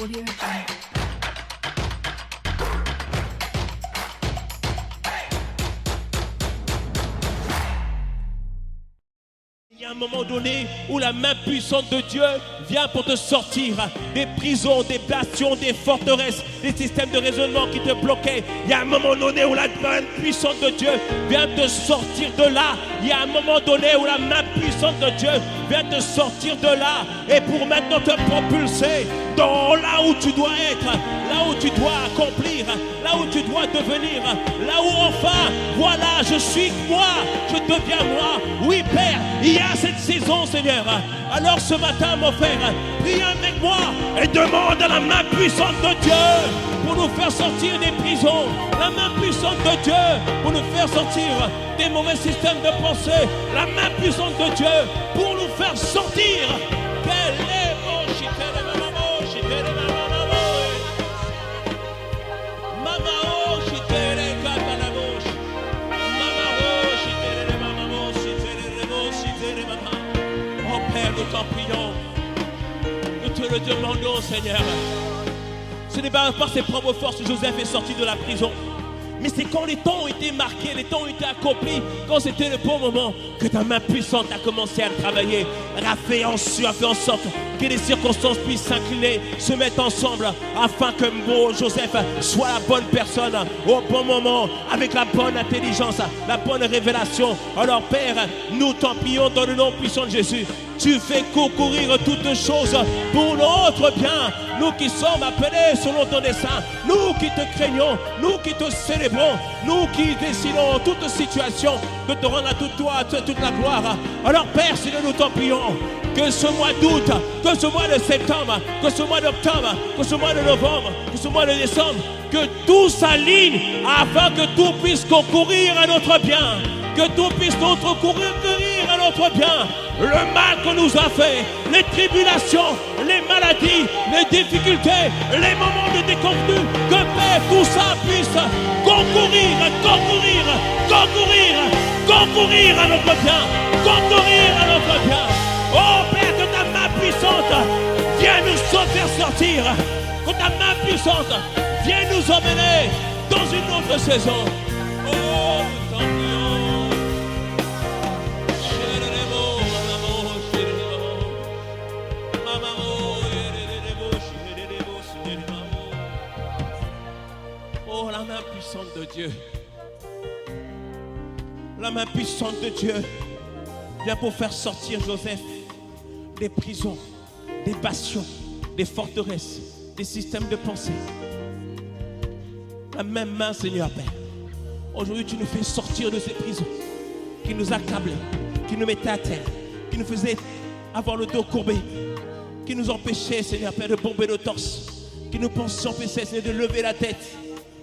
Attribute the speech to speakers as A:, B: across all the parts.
A: Audio Jungle.
B: Il y a un moment donné où la main puissante de Dieu vient pour te sortir des prisons, des bastions, des forteresses, des systèmes de raisonnement qui te bloquaient. Il y a un moment donné où la main puissante de Dieu vient te sortir de là. Il y a un moment donné où la main puissante de Dieu vient te sortir de là et pour maintenant te propulser dans là où tu dois être, là où tu dois accomplir, là où tu dois devenir, là où enfin, voilà, je suis moi, je deviens moi. Oui, Père, il y a cette saison, Seigneur. Alors ce matin, mon frère, prie avec moi et demande à la main puissante de Dieu pour nous faire sortir des prisons, la main puissante de Dieu pour nous faire sortir des mauvais systèmes de pensée, la main puissante de Dieu pour nous faire sortir. Quel est mon oh Père, nous t'en prions, nous te le demandons, Seigneur. Ce n'est pas par ses propres forces que Joseph est sorti de la prison, mais c'est quand les temps ont été marqués, les temps ont été accomplis, quand c'était le bon moment, que ta main puissante a commencé à travailler, a fait en sorte que les circonstances puissent s'incliner, se mettre ensemble, afin que mon Joseph soit la bonne personne au bon moment, avec la bonne intelligence, la bonne révélation. Alors Père, nous t'en prions dans le nom puissant de Jésus. Tu fais concourir toutes choses pour notre bien. Nous qui sommes appelés selon ton dessein, nous qui te craignons, nous qui te célébrons, nous qui décidons en toute situation de te rendre à toi toute la gloire. Alors Père, Seigneur, nous t'en prions que ce mois d'août, que ce mois de septembre, que ce mois d'octobre, que ce mois de novembre, que ce mois de décembre, que tout s'aligne afin que tout puisse concourir à notre bien, que tout puisse concourir à notre bien. Le mal qu'on nous a fait, les tribulations, les maladies, les difficultés, les moments de déconvenue, que Père, tout ça puisse concourir à notre bien, concourir à notre bien. Oh Père, que ta main puissante vienne nous faire sortir, que ta main puissante vienne nous emmener dans une autre saison. Oh, nous t'en prions. Oh, la main puissante de Dieu. La main puissante de Dieu vient pour faire sortir Joseph des prisons, des bastions, des forteresses, des systèmes de pensée. La même main, Seigneur Père. Aujourd'hui, tu nous fais sortir de ces prisons qui nous accablaient, qui nous mettaient à terre, qui nous faisaient avoir le dos courbé, qui nous empêchaient, Seigneur Père, de bomber nos torses, qui nous empêchaient, Seigneur, de lever la tête.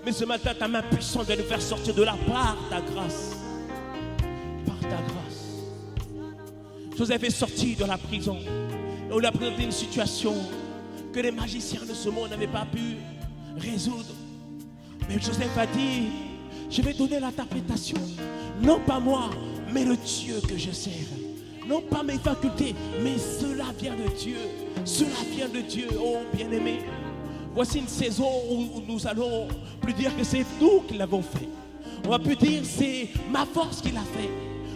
B: Mais ce matin, ta main puissante vient nous faire sortir de là par ta grâce. Par ta grâce. Joseph est sorti de la prison. Et on lui a présenté une situation que les magiciens de ce monde n'avaient pas pu résoudre. Mais Joseph a dit, je vais donner l'interprétation. Non pas moi, mais le Dieu que je sers. Non pas mes facultés, mais cela vient de Dieu. Cela vient de Dieu, oh bien-aimé. Voici une saison où nous allons plus dire que c'est nous qui l'avons fait. On va plus dire c'est ma force qui l'a fait.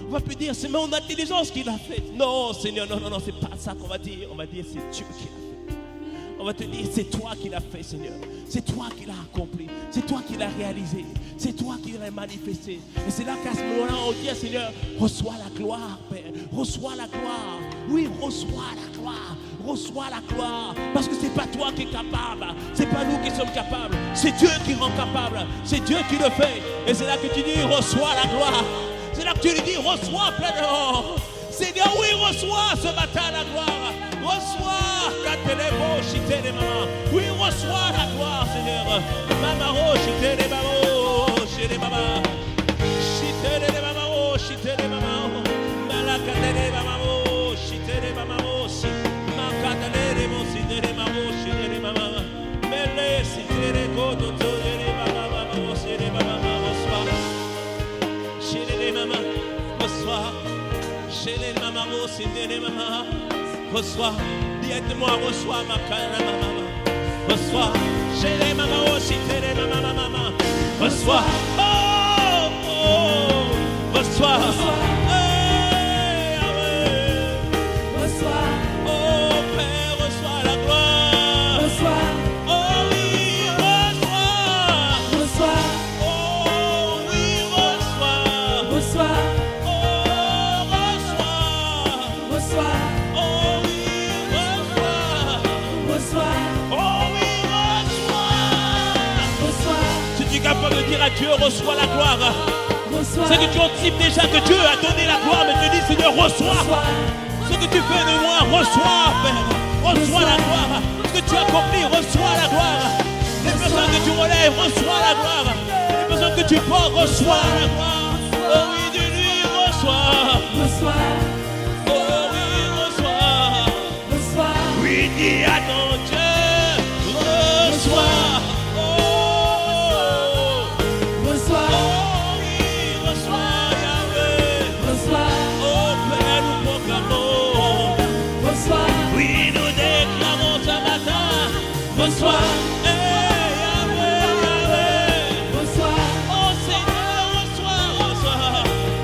B: On va plus dire c'est mon intelligence qui l'a fait. Non, Seigneur, non, c'est pas ça qu'on va dire. On va dire c'est Dieu qui l'a fait. On va te dire c'est toi qui l'as fait, Seigneur. C'est toi qui l'as accompli. C'est toi qui l'as réalisé. C'est toi qui l'as manifesté. Et c'est là qu'à ce moment-là, on dit, Seigneur, reçois la gloire, Père. Reçois la gloire. Oui, reçois la gloire. Reçois la gloire. Parce que c'est pas toi qui es capable. C'est pas nous qui sommes capables. C'est Dieu qui rend capable. C'est Dieu qui le fait. Et c'est là que tu dis, reçois la gloire. C'est là que tu lui dis, reçois pleinement. Seigneur, oui, reçois ce matin la gloire. Reçois. Oui, reçois la gloire, Seigneur. Mamaro, chite les mamans, chez les mamans. Chite les mamans, chite les mamans. Malakade les mamans, chite les mamans. Makade les mamans, chite les mamans, chite les mamans. Mele, chite les koto, les mamans, chez les mamans. Reçois. Chez les mamans, reçois. Chez les mamans, chite les mamans. Reçois. Dis-moi, reçois ma canne, maman. reçois. Chez les mamans aussi, les mamans. Reçois. Oh, oh, reçois. Capable de dire à Dieu, reçois la gloire. C'est que tu anticipes déjà que Dieu a donné la gloire, mais tu dis, Seigneur, reçois. Ce que tu fais de moi, reçois, Père. Reçois la gloire. Ce que tu as accompli, reçois la gloire. Les personnes que tu relèves, reçois la gloire. Les personnes que tu portes, reçois la gloire. Oh oui, de lui, reçois. Oh oui, reçois. Oui, dis à ton Dieu, reçois. Reçois, Yahweh, reçois, oh Seigneur,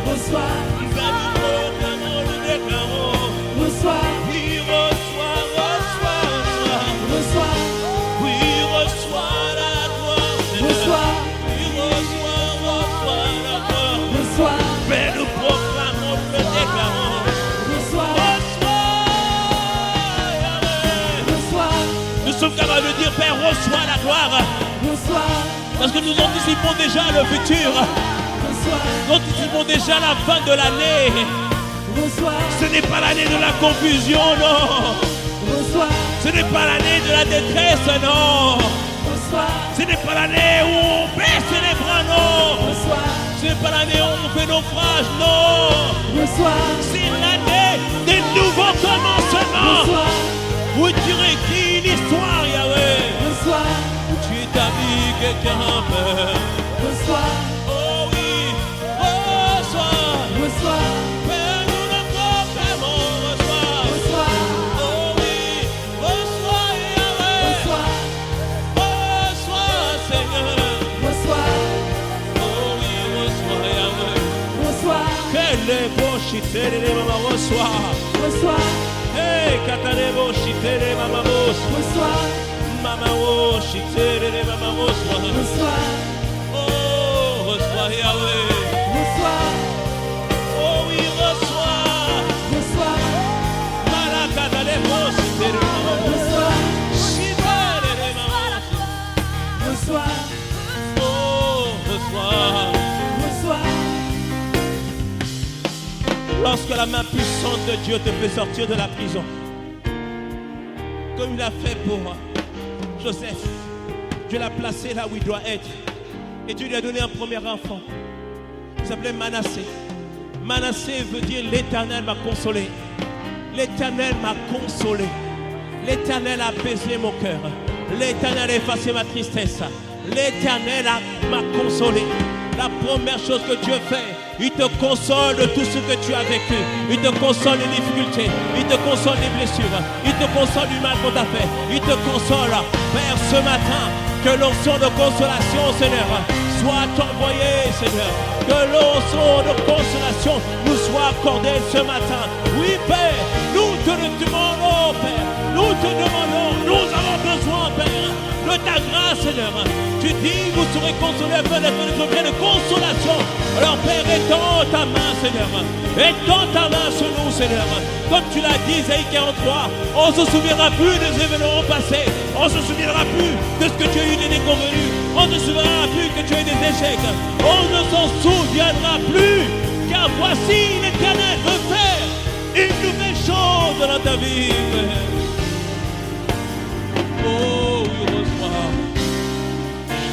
B: reçois, nous proclamons, le déclarons, reçois, oui, oui, reçois la gloire, Seigneur, oui, reçois la gloire, mais nous proclamons, le déclarons, nous sommes capables de dire, Père, reçois la gloire. Parce que nous anticipons déjà le futur. Nous anticipons déjà la fin de l'année. Ce n'est pas l'année de la confusion, non. Ce n'est pas l'année de la détresse, non. Ce n'est pas l'année où on baisse les bras, non. Ce n'est pas l'année où on fait naufrage, non. C'est l'année des nouveaux commencements. Où tu réécris l'histoire, Yahweh. Tu t'habilles quelqu'un, Père. Oh oui, reçois. Père, nous le proclamons, reçois. Oh oui, reçois, Yahweh. Reçois, Seigneur. Oh oui, reçois, Yahweh. Quel est beau chité, les mamans, reçois. Hey, Katalebo, Chitere, Mamamos. Mamao, Chitere, Mamamos. Oh, reçois Yahweh. Oh oui, reçois. Malakatalebo, Chitere, Mamamos. Chitere, Mamamos. Oh, reçois. Lorsque la main puissante de Dieu te fait sortir de la prison, comme il a fait pour Joseph, Dieu l'a placé là où il doit être. Et Dieu lui a donné un premier enfant. Il s'appelait Manassé. Manassé veut dire l'Éternel m'a consolé. L'Éternel m'a consolé. L'Éternel a apaisé mon cœur. L'Éternel a effacé ma tristesse. L'Éternel m'a consolé. La première chose que Dieu fait, il te console de tout ce que tu as vécu. Il te console des difficultés. Il te console des blessures. Il te console du mal qu'on t'a fait. Il te console. Père, ce matin, que l'onction de consolation, Seigneur, soit envoyée, Seigneur. Que l'onction de consolation nous soit accordée ce matin. Oui, Père, nous te le demandons, Père. Nous te demandons. Nous avons besoin, Père, de ta grâce, Seigneur. Tu dis, vous serez consolés afin d'être des objets de consolation. Alors, Père, étends ta main, Seigneur. Étends ta main sur nous, Seigneur. Comme tu l'as dit, Isaïe 43, on ne se souviendra plus des événements passés. On ne se souviendra plus de ce que tu as eu des déconvenus. On ne se souviendra plus que tu as eu des échecs. On ne s'en souviendra plus. Car voici, l'Éternel veut faire une nouvelle chose dans ta vie. Oh, oui, reçois.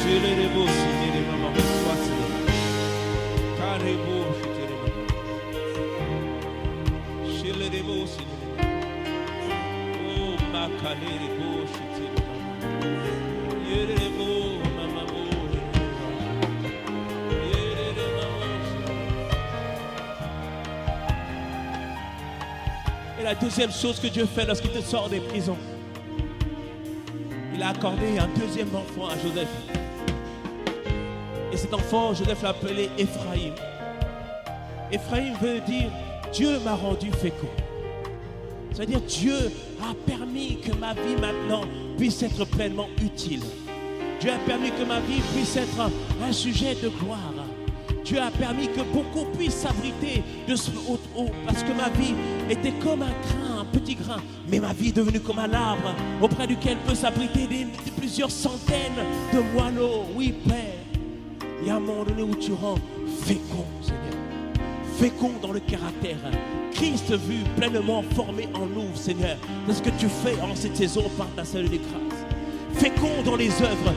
B: Chez les beaux, c'est les mamans, reçois. Car les beaux, c'est les mamans. Chez les beaux, c'est les mamans. Oh, ma calé, les beaux, c'est les mamans. Yé les beaux, maman, yé les mamans. Et la deuxième chose que Dieu fait lorsqu'il te sort des prisons, il a accordé un deuxième enfant à Joseph. Et cet enfant, Joseph l'a appelé Ephraïm. Ephraïm veut dire Dieu m'a rendu fécond. Ça veut dire Dieu a permis que ma vie maintenant puisse être pleinement utile. Dieu a permis que ma vie puisse être un sujet de gloire. Dieu a permis que beaucoup puissent s'abriter parce que ma vie était comme un grain, un petit grain. Mais ma vie est devenue comme un arbre auprès duquel peut s'abriter plusieurs centaines de moineaux. Oui, Père. Il y a un moment donné où tu rends fécond, Seigneur. Fécond dans le caractère. Christ vu pleinement formé en nous, Seigneur. C'est ce que tu fais en cette saison par ta seule grâce. Fécond dans les œuvres,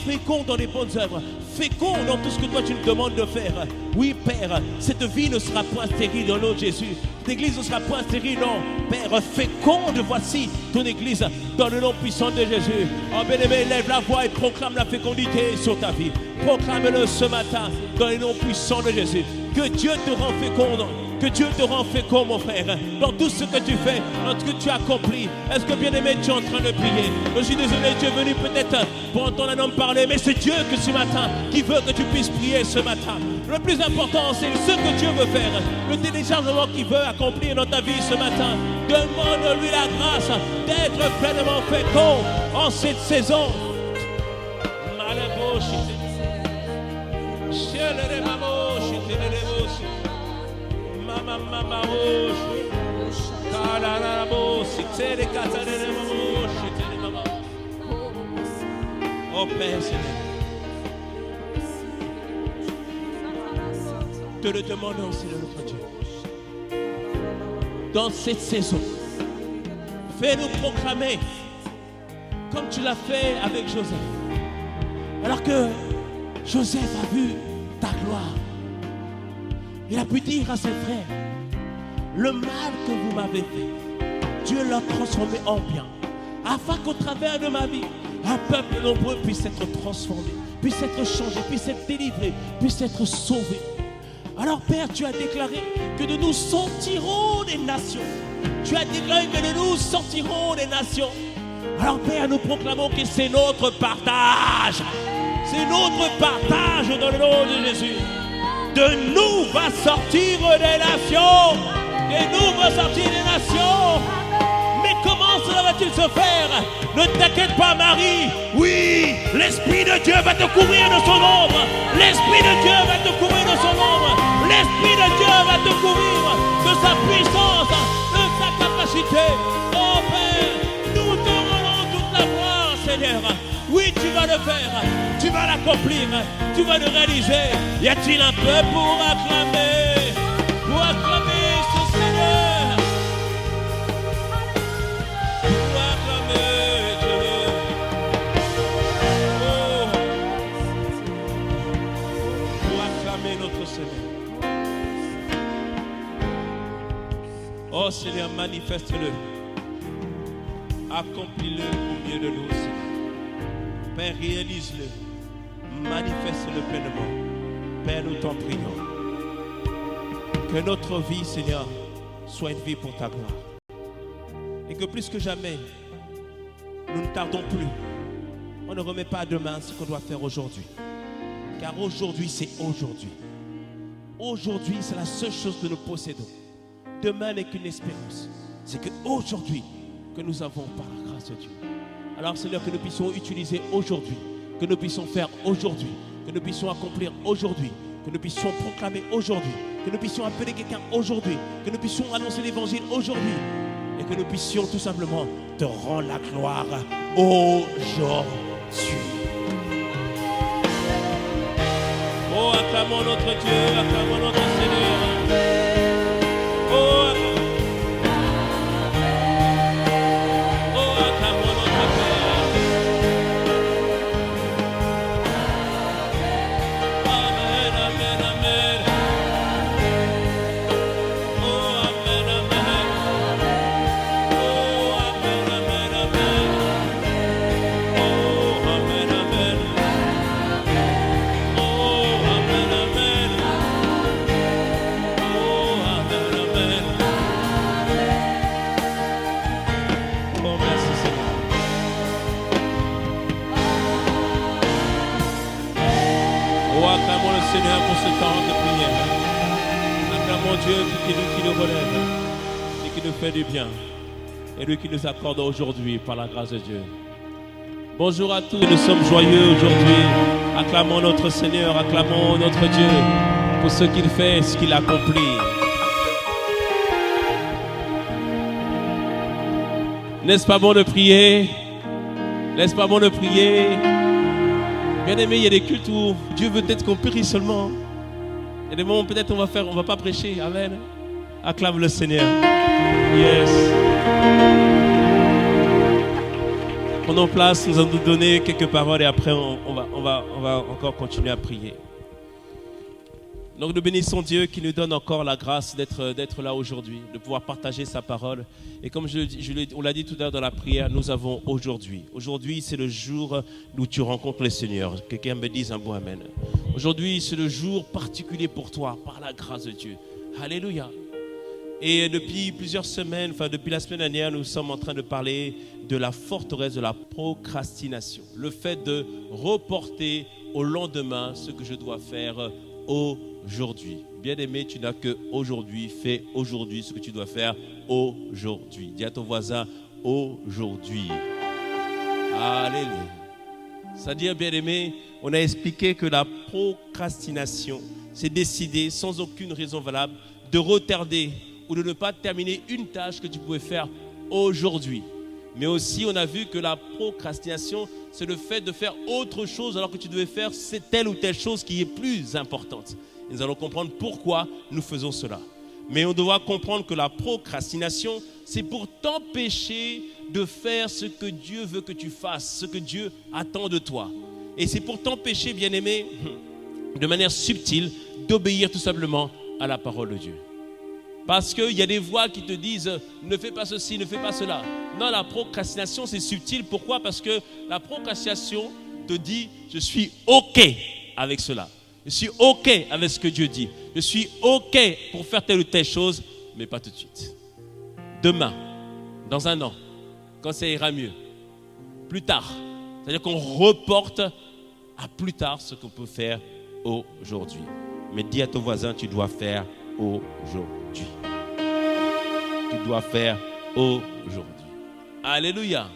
B: fécond dans les bonnes œuvres, fécond dans tout ce que toi tu nous demandes de faire. Oui, Père, cette vie ne sera point stérile au nom de Jésus. Cette église ne sera point stérile, non. Père, féconde, voici ton église dans le nom puissant de Jésus. Oh, bien-aimé, lève la voix et proclame la fécondité sur ta vie. Proclame-le ce matin dans le nom puissant de Jésus. Que Dieu te rend féconde. Que Dieu te rend fécond, mon frère, dans tout ce que tu fais, dans ce que tu accomplis. Est-ce que, bien-aimé, tu es en train de prier? Je suis désolé, tu es venu peut-être pour entendre un homme parler, mais c'est Dieu que ce matin qui veut que tu puisses prier ce matin. Le plus important, c'est ce que Dieu veut faire, le téléchargement qu'il veut accomplir dans ta vie ce matin. Demande-lui la grâce d'être pleinement fécond en cette saison. Oh Père Seigneur, te le demandons, Seigneur notre Dieu, dans cette saison, fais-nous proclamer comme tu l'as fait avec Joseph. Alors que Joseph a vu ta gloire, il a pu dire à ses frères, le mal que vous m'avez fait, Dieu l'a transformé en bien, afin qu'au travers de ma vie, un peuple nombreux puisse être transformé, puisse être changé, puisse être délivré, puisse être sauvé. Alors Père, tu as déclaré que de nous sortirons des nations. Tu as déclaré que de nous sortirons des nations. Alors Père, nous proclamons que c'est notre partage. C'est notre partage dans le nom de Jésus. De nous va sortir des nations. De nous va sortir des nations. Mais comment cela va-t-il se faire? Ne t'inquiète pas, Marie. Oui, l'Esprit de Dieu va te couvrir de son ombre. L'Esprit de Dieu va te couvrir de son ombre. L'Esprit de Dieu va te couvrir de sa puissance, de sa capacité. Oh Père, nous te rendons toute la gloire, Seigneur. Oui, tu vas le faire. Tu vas l'accomplir. Tu vas le réaliser. Y a-t-il un peu pour acclamer? Pour acclamer ce Seigneur? Pour acclamer Dieu. Oh. Pour acclamer notre Seigneur. Oh Seigneur, manifeste-le. Accomplis-le au milieu de nous, Seigneur. Père, réalise-le. Manifeste-le pleinement. Père, nous t'en prions. Que notre vie, Seigneur, soit une vie pour ta gloire. Et que plus que jamais, nous ne tardons plus. On ne remet pas à demain ce qu'on doit faire aujourd'hui. Car aujourd'hui, c'est aujourd'hui. Aujourd'hui, c'est la seule chose que nous possédons. Demain n'est qu'une espérance. C'est qu'aujourd'hui que nous avons par la grâce de Dieu. Alors Seigneur, que nous puissions utiliser aujourd'hui, que nous puissions faire aujourd'hui, que nous puissions accomplir aujourd'hui, que nous puissions proclamer aujourd'hui, que nous puissions appeler quelqu'un aujourd'hui, que nous puissions annoncer l'évangile aujourd'hui et que nous puissions tout simplement te rendre la gloire aujourd'hui. Oh, acclamons notre Dieu, acclamons notre Seigneur. Oh, le Seigneur pour ce temps de prière. Acclamons Dieu pour qu'il nous relève et qui nous fait du bien. Et lui qui nous accorde aujourd'hui par la grâce de Dieu. Bonjour à tous, nous sommes joyeux aujourd'hui. Acclamons notre Seigneur, acclamons notre Dieu pour ce qu'il fait, ce qu'il accomplit. N'est-ce pas bon de prier? N'est-ce pas bon de prier? Bien aimé, il y a des cultes où Dieu veut peut-être qu'on prie seulement. Il y a des moments où peut-être on va pas prêcher. Amen. Acclame le Seigneur. Yes. Prenons place, nous allons nous donner quelques paroles et après on va encore continuer à prier. Donc nous bénissons Dieu qui nous donne encore la grâce d'être là aujourd'hui, de pouvoir partager sa parole. Et comme on l'a dit tout à l'heure dans la prière, nous avons aujourd'hui. Aujourd'hui, c'est le jour où tu rencontres le Seigneur. Quelqu'un me dise un bon amen. Aujourd'hui, c'est le jour particulier pour toi, par la grâce de Dieu. Alléluia. Et depuis plusieurs semaines, depuis la semaine dernière, nous sommes en train de parler de la forteresse de la procrastination. Le fait de reporter au lendemain ce que je dois faire aujourd'hui. Bien-aimé, tu n'as que aujourd'hui. Fais aujourd'hui ce que tu dois faire aujourd'hui. Dis à ton voisin, aujourd'hui. Alléluia. C'est-à-dire, bien-aimé, on a expliqué que la procrastination, c'est décider sans aucune raison valable de retarder ou de ne pas terminer une tâche que tu pouvais faire aujourd'hui. Mais aussi, on a vu que la procrastination, c'est le fait de faire autre chose alors que tu devais faire telle ou telle chose qui est plus importante. Et nous allons comprendre pourquoi nous faisons cela. Mais on doit comprendre que la procrastination, c'est pour t'empêcher de faire ce que Dieu veut que tu fasses, ce que Dieu attend de toi. Et c'est pour t'empêcher, bien-aimé, de manière subtile, d'obéir tout simplement à la parole de Dieu. Parce qu'il y a des voix qui te disent « ne fais pas ceci, ne fais pas cela ». Non, la procrastination, c'est subtil. Pourquoi? Parce que la procrastination te dit « je suis OK avec cela. Je suis OK avec ce que Dieu dit. Je suis OK pour faire telle ou telle chose, mais pas tout de suite. Demain, dans un an, quand ça ira mieux, plus tard. » C'est-à-dire qu'on reporte à plus tard ce qu'on peut faire aujourd'hui. Mais dis à ton voisin, tu dois faire aujourd'hui. Tu dois faire aujourd'hui. Alléluia.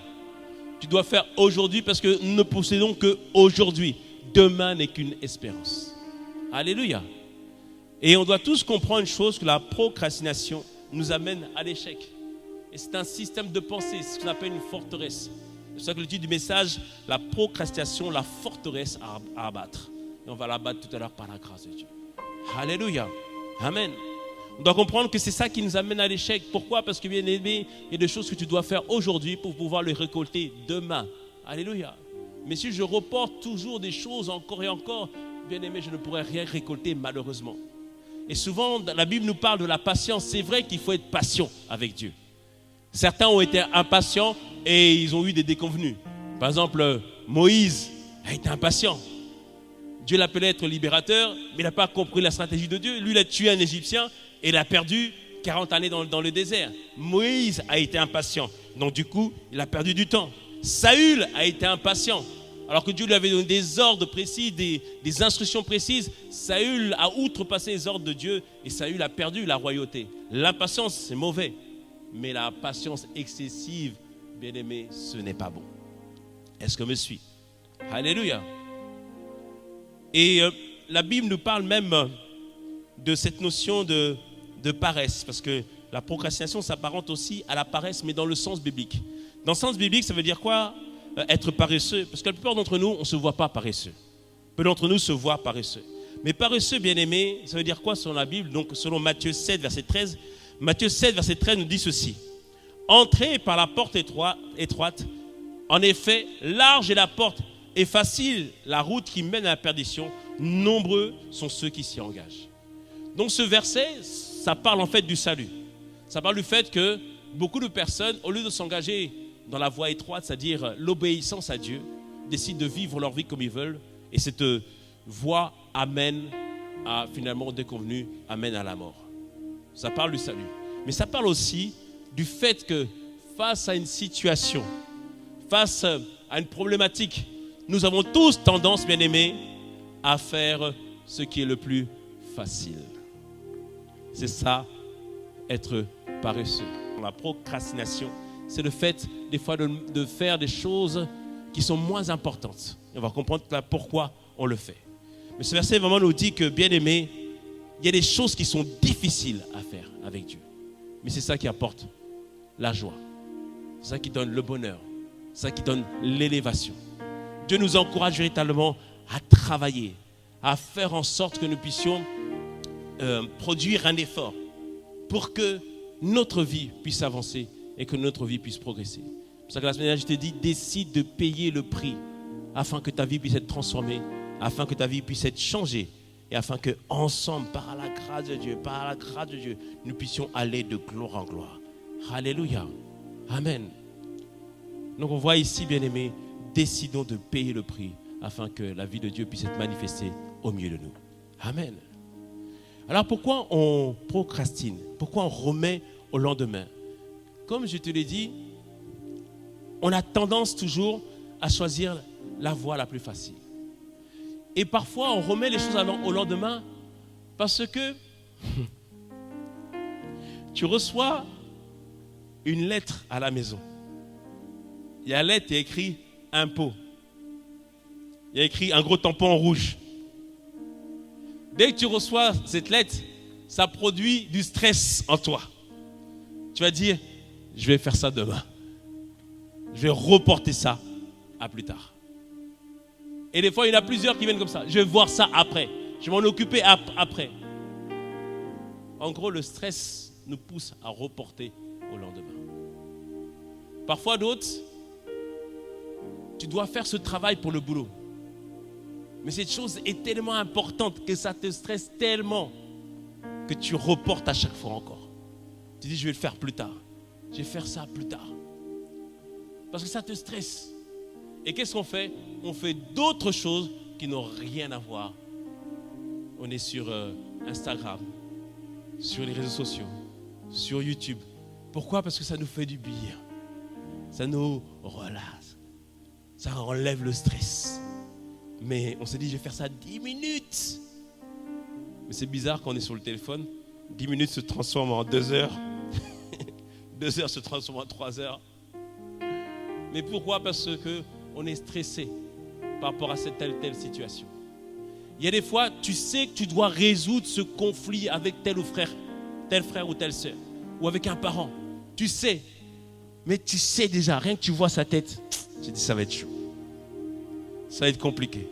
B: Tu dois faire aujourd'hui parce que nous ne possédons qu'aujourd'hui. Demain n'est qu'une espérance. Alléluia. Et on doit tous comprendre une chose, que la procrastination nous amène à l'échec. Et c'est un système de pensée, c'est ce qu'on appelle une forteresse. C'est ça que le titre du message, la procrastination, la forteresse à abattre. Et on va l'abattre tout à l'heure par la grâce de Dieu. Alléluia. Amen. On doit comprendre que c'est ça qui nous amène à l'échec. Pourquoi? Parce que bien aimé, il y a des choses que tu dois faire aujourd'hui pour pouvoir les récolter demain. Alléluia. Mais si je reporte toujours des choses encore et encore, bien aimé, je ne pourrai rien récolter malheureusement. Et souvent, la Bible nous parle de la patience. C'est vrai qu'il faut être patient avec Dieu. Certains ont été impatients et ils ont eu des déconvenues. Par exemple, Moïse a été impatient. Dieu l'appelait être libérateur, mais il n'a pas compris la stratégie de Dieu. Lui, il a tué un Égyptien et il a perdu 40 années dans le désert. Moïse a été impatient. Donc du coup, il a perdu du temps. Saül a été impatient. Alors que Dieu lui avait donné des ordres précis, des instructions précises, Saül a outrepassé les ordres de Dieu et Saül a perdu la royauté. L'impatience, c'est mauvais. Mais la patience excessive, bien aimé, ce n'est pas bon. Est-ce que me suis? Alléluia. Et la Bible nous parle même de cette notion de paresse, parce que la procrastination s'apparente aussi à la paresse, mais dans le sens biblique. Dans le sens biblique, ça veut dire quoi? Être paresseux, parce que la plupart d'entre nous, on ne se voit pas paresseux. Peu d'entre nous se voient paresseux. Mais paresseux, bien aimé, ça veut dire quoi selon la Bible? Donc selon Matthieu 7, verset 13, Matthieu 7, verset 13 nous dit ceci. Entrez par la porte étroite. En effet, large est la porte et facile la route qui mène à la perdition. Nombreux sont ceux qui s'y engagent. Donc ce verset, ça parle en fait du salut. Ça parle du fait que beaucoup de personnes, au lieu de s'engager dans la voie étroite, c'est-à-dire l'obéissance à Dieu, décident de vivre leur vie comme ils veulent. Et cette voie amène à finalement déconvenu, amène à la mort. Ça parle du salut. Mais ça parle aussi du fait que face à une situation, face à une problématique, nous avons tous tendance, bien aimés, à faire ce qui est le plus facile. C'est ça, être paresseux. La procrastination, c'est le fait des fois de faire des choses qui sont moins importantes. On va comprendre là pourquoi on le fait. Mais ce verset vraiment nous dit que, bien aimé, il y a des choses qui sont difficiles à faire avec Dieu. Mais c'est ça qui apporte la joie. C'est ça qui donne le bonheur. C'est ça qui donne l'élévation. Dieu nous encourage véritablement à travailler, à faire en sorte que nous puissions produire un effort pour que notre vie puisse avancer et que notre vie puisse progresser. C'est pour ça que la semaine dernière, je t'ai dit, décide de payer le prix afin que ta vie puisse être transformée, afin que ta vie puisse être changée et afin que ensemble, par la grâce de Dieu, nous puissions aller de gloire en gloire. Alléluia. Amen. Donc on voit ici, bien-aimés, décidons de payer le prix afin que la vie de Dieu puisse être manifestée au milieu de nous. Amen. Alors pourquoi on procrastine? Pourquoi on remet au lendemain? Comme je te l'ai dit, on a tendance toujours à choisir la voie la plus facile. Et parfois, on remet les choses au lendemain parce que tu reçois une lettre à la maison. Il y a la lettre, il y a écrit impôt. Il y a écrit un gros tampon en rouge. Dès que tu reçois cette lettre, ça produit du stress en toi. Tu vas dire, je vais faire ça demain. Je vais reporter ça à plus tard. Et des fois, il y en a plusieurs qui viennent comme ça. Je vais voir ça après. Je vais m'en occuper après. En gros, le stress nous pousse à reporter au lendemain. Parfois d'autres, tu dois faire ce travail pour le boulot. Mais cette chose est tellement importante que ça te stresse tellement que tu reportes à chaque fois encore. Tu dis, je vais le faire plus tard. Je vais faire ça plus tard. Parce que ça te stresse. Et qu'est-ce qu'on fait? On fait d'autres choses qui n'ont rien à voir. On est sur Instagram, sur les réseaux sociaux, sur YouTube. Pourquoi? Parce que ça nous fait du bien. Ça nous relâche. Ça enlève le stress. Mais on s'est dit, je vais faire ça 10 minutes. Mais c'est bizarre quand on est sur le téléphone. 10 minutes se transforment en 2 heures. 2 heures se transforment en 3 heures. Mais pourquoi? Parce qu'on est stressé par rapport à cette telle situation. Il y a des fois, tu sais que tu dois résoudre ce conflit avec tel frère ou telle sœur, ou avec un parent. Tu sais, mais tu sais déjà, rien que tu vois sa tête, tu dis ça va être chaud. Ça va être compliqué.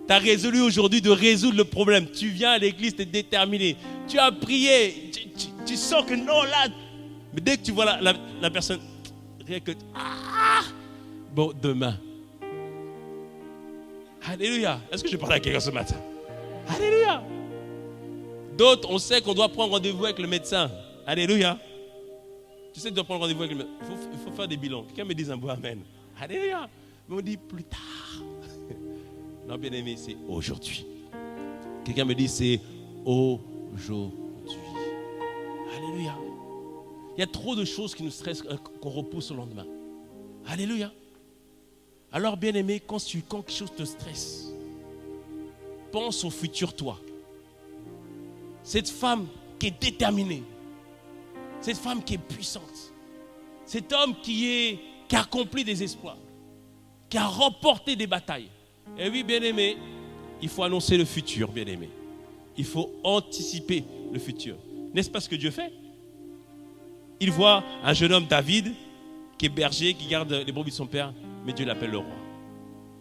B: Tu as résolu aujourd'hui de résoudre le problème. Tu viens à l'église, tu es déterminé. Tu as prié, tu sens que non, là. Mais dès que tu vois la personne, rien que... Bon, demain. Alléluia. Est-ce que je parle à quelqu'un ce matin? Alléluia. D'autres, on sait qu'on doit prendre rendez-vous avec le médecin. Alléluia. Tu sais que tu dois prendre rendez-vous avec le médecin. Il faut faire des bilans. Quelqu'un me dise un bon amen. Alléluia. Mais on dit plus tard. Non, bien aimé, c'est aujourd'hui. Quelqu'un me dit c'est aujourd'hui. Alléluia. Il y a trop de choses qui nous stressent, qu'on repousse au lendemain. Alléluia. Alors, bien aimé, quand quelque chose te stresse, pense au futur toi. Cette femme qui est déterminée, cette femme qui est puissante, cet homme qui a accompli des exploits, qui a remporté des batailles. Et oui, bien aimé, il faut annoncer le futur, bien aimé. Il faut anticiper le futur. N'est-ce pas ce que Dieu fait? Il voit un jeune homme, David, qui est berger, qui garde les brebis de son père, mais Dieu l'appelle le roi.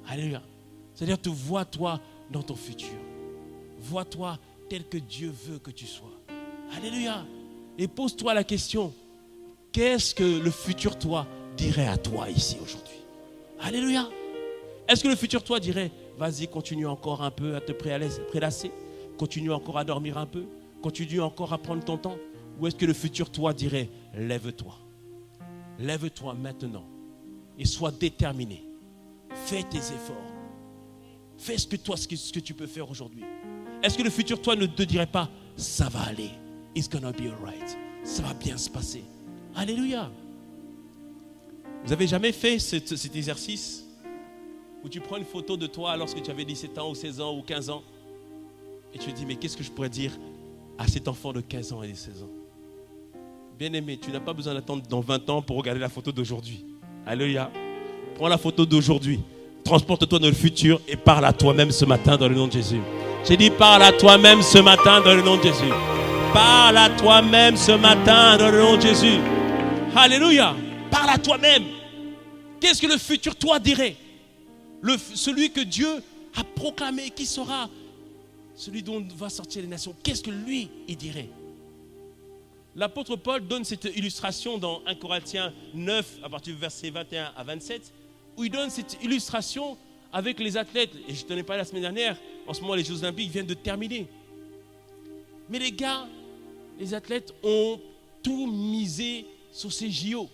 B: Alléluia. C'est-à-dire, te vois-toi dans ton futur. Vois-toi tel que Dieu veut que tu sois. Alléluia. Et pose-toi la question, qu'est-ce que le futur toi dirait à toi ici aujourd'hui? Alléluia. Est-ce que le futur toi dirait, vas-y, continue encore un peu à te prélasser, continue encore à dormir un peu, continue encore à prendre ton temps? Ou est-ce que le futur toi dirait, lève-toi. Lève-toi maintenant et sois déterminé. Fais tes efforts. Fais ce que tu peux faire aujourd'hui. Est-ce que le futur toi ne te dirait pas, ça va aller, it's gonna be alright, ça va bien se passer? Alléluia. Vous avez jamais fait cet exercice où tu prends une photo de toi lorsque tu avais 17 ans ou 16 ans ou 15 ans Et tu te dis, mais qu'est-ce que je pourrais dire à cet enfant de 15 ans et de 16 ans? Bien-aimé, tu n'as pas besoin d'attendre dans 20 ans pour regarder la photo d'aujourd'hui. Alléluia. Prends la photo d'aujourd'hui. Transporte-toi dans le futur et parle à toi-même ce matin dans le nom de Jésus. J'ai dit, parle à toi-même ce matin dans le nom de Jésus. Parle à toi-même ce matin dans le nom de Jésus. Alléluia. Parle à toi-même. Qu'est-ce que le futur toi dirait? Celui que Dieu a proclamé, qui sera celui dont va sortir les nations. Qu'est-ce que lui, il dirait? L'apôtre Paul donne cette illustration dans 1 Corinthiens 9, à partir du verset 21 à 27, où il donne cette illustration avec les athlètes. Et je t'en ai parlé la semaine dernière. En ce moment, les Jeux Olympiques viennent de terminer. Mais les gars, les athlètes ont tout misé sur ces JO.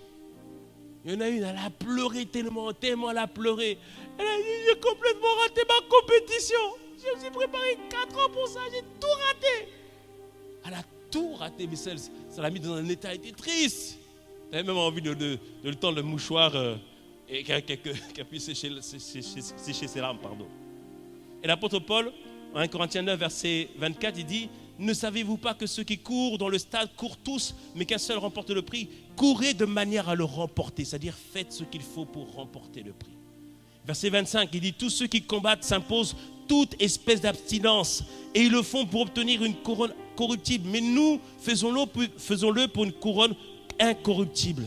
B: Il y en a une, elle a pleuré tellement elle a pleuré. Elle a dit, j'ai complètement raté ma compétition. Je me suis préparé 4 ans pour ça, j'ai tout raté. Elle a tout raté, mais ça l'a mis dans un état, elle était triste. Elle avait même envie de le tendre le mouchoir et qu'elle puisse sécher ses larmes. Pardon. Et l'apôtre Paul, en 1 Corinthiens 9, verset 24, il dit, ne savez-vous pas que ceux qui courent dans le stade courent tous, mais qu'un seul remporte le prix? Courez de manière à le remporter, c'est-à-dire faites ce qu'il faut pour remporter le prix. Verset 25, il dit, tous ceux qui combattent s'imposent toute espèce d'abstinence et ils le font pour obtenir une couronne corruptible. Mais nous, faisons-le pour une couronne incorruptible.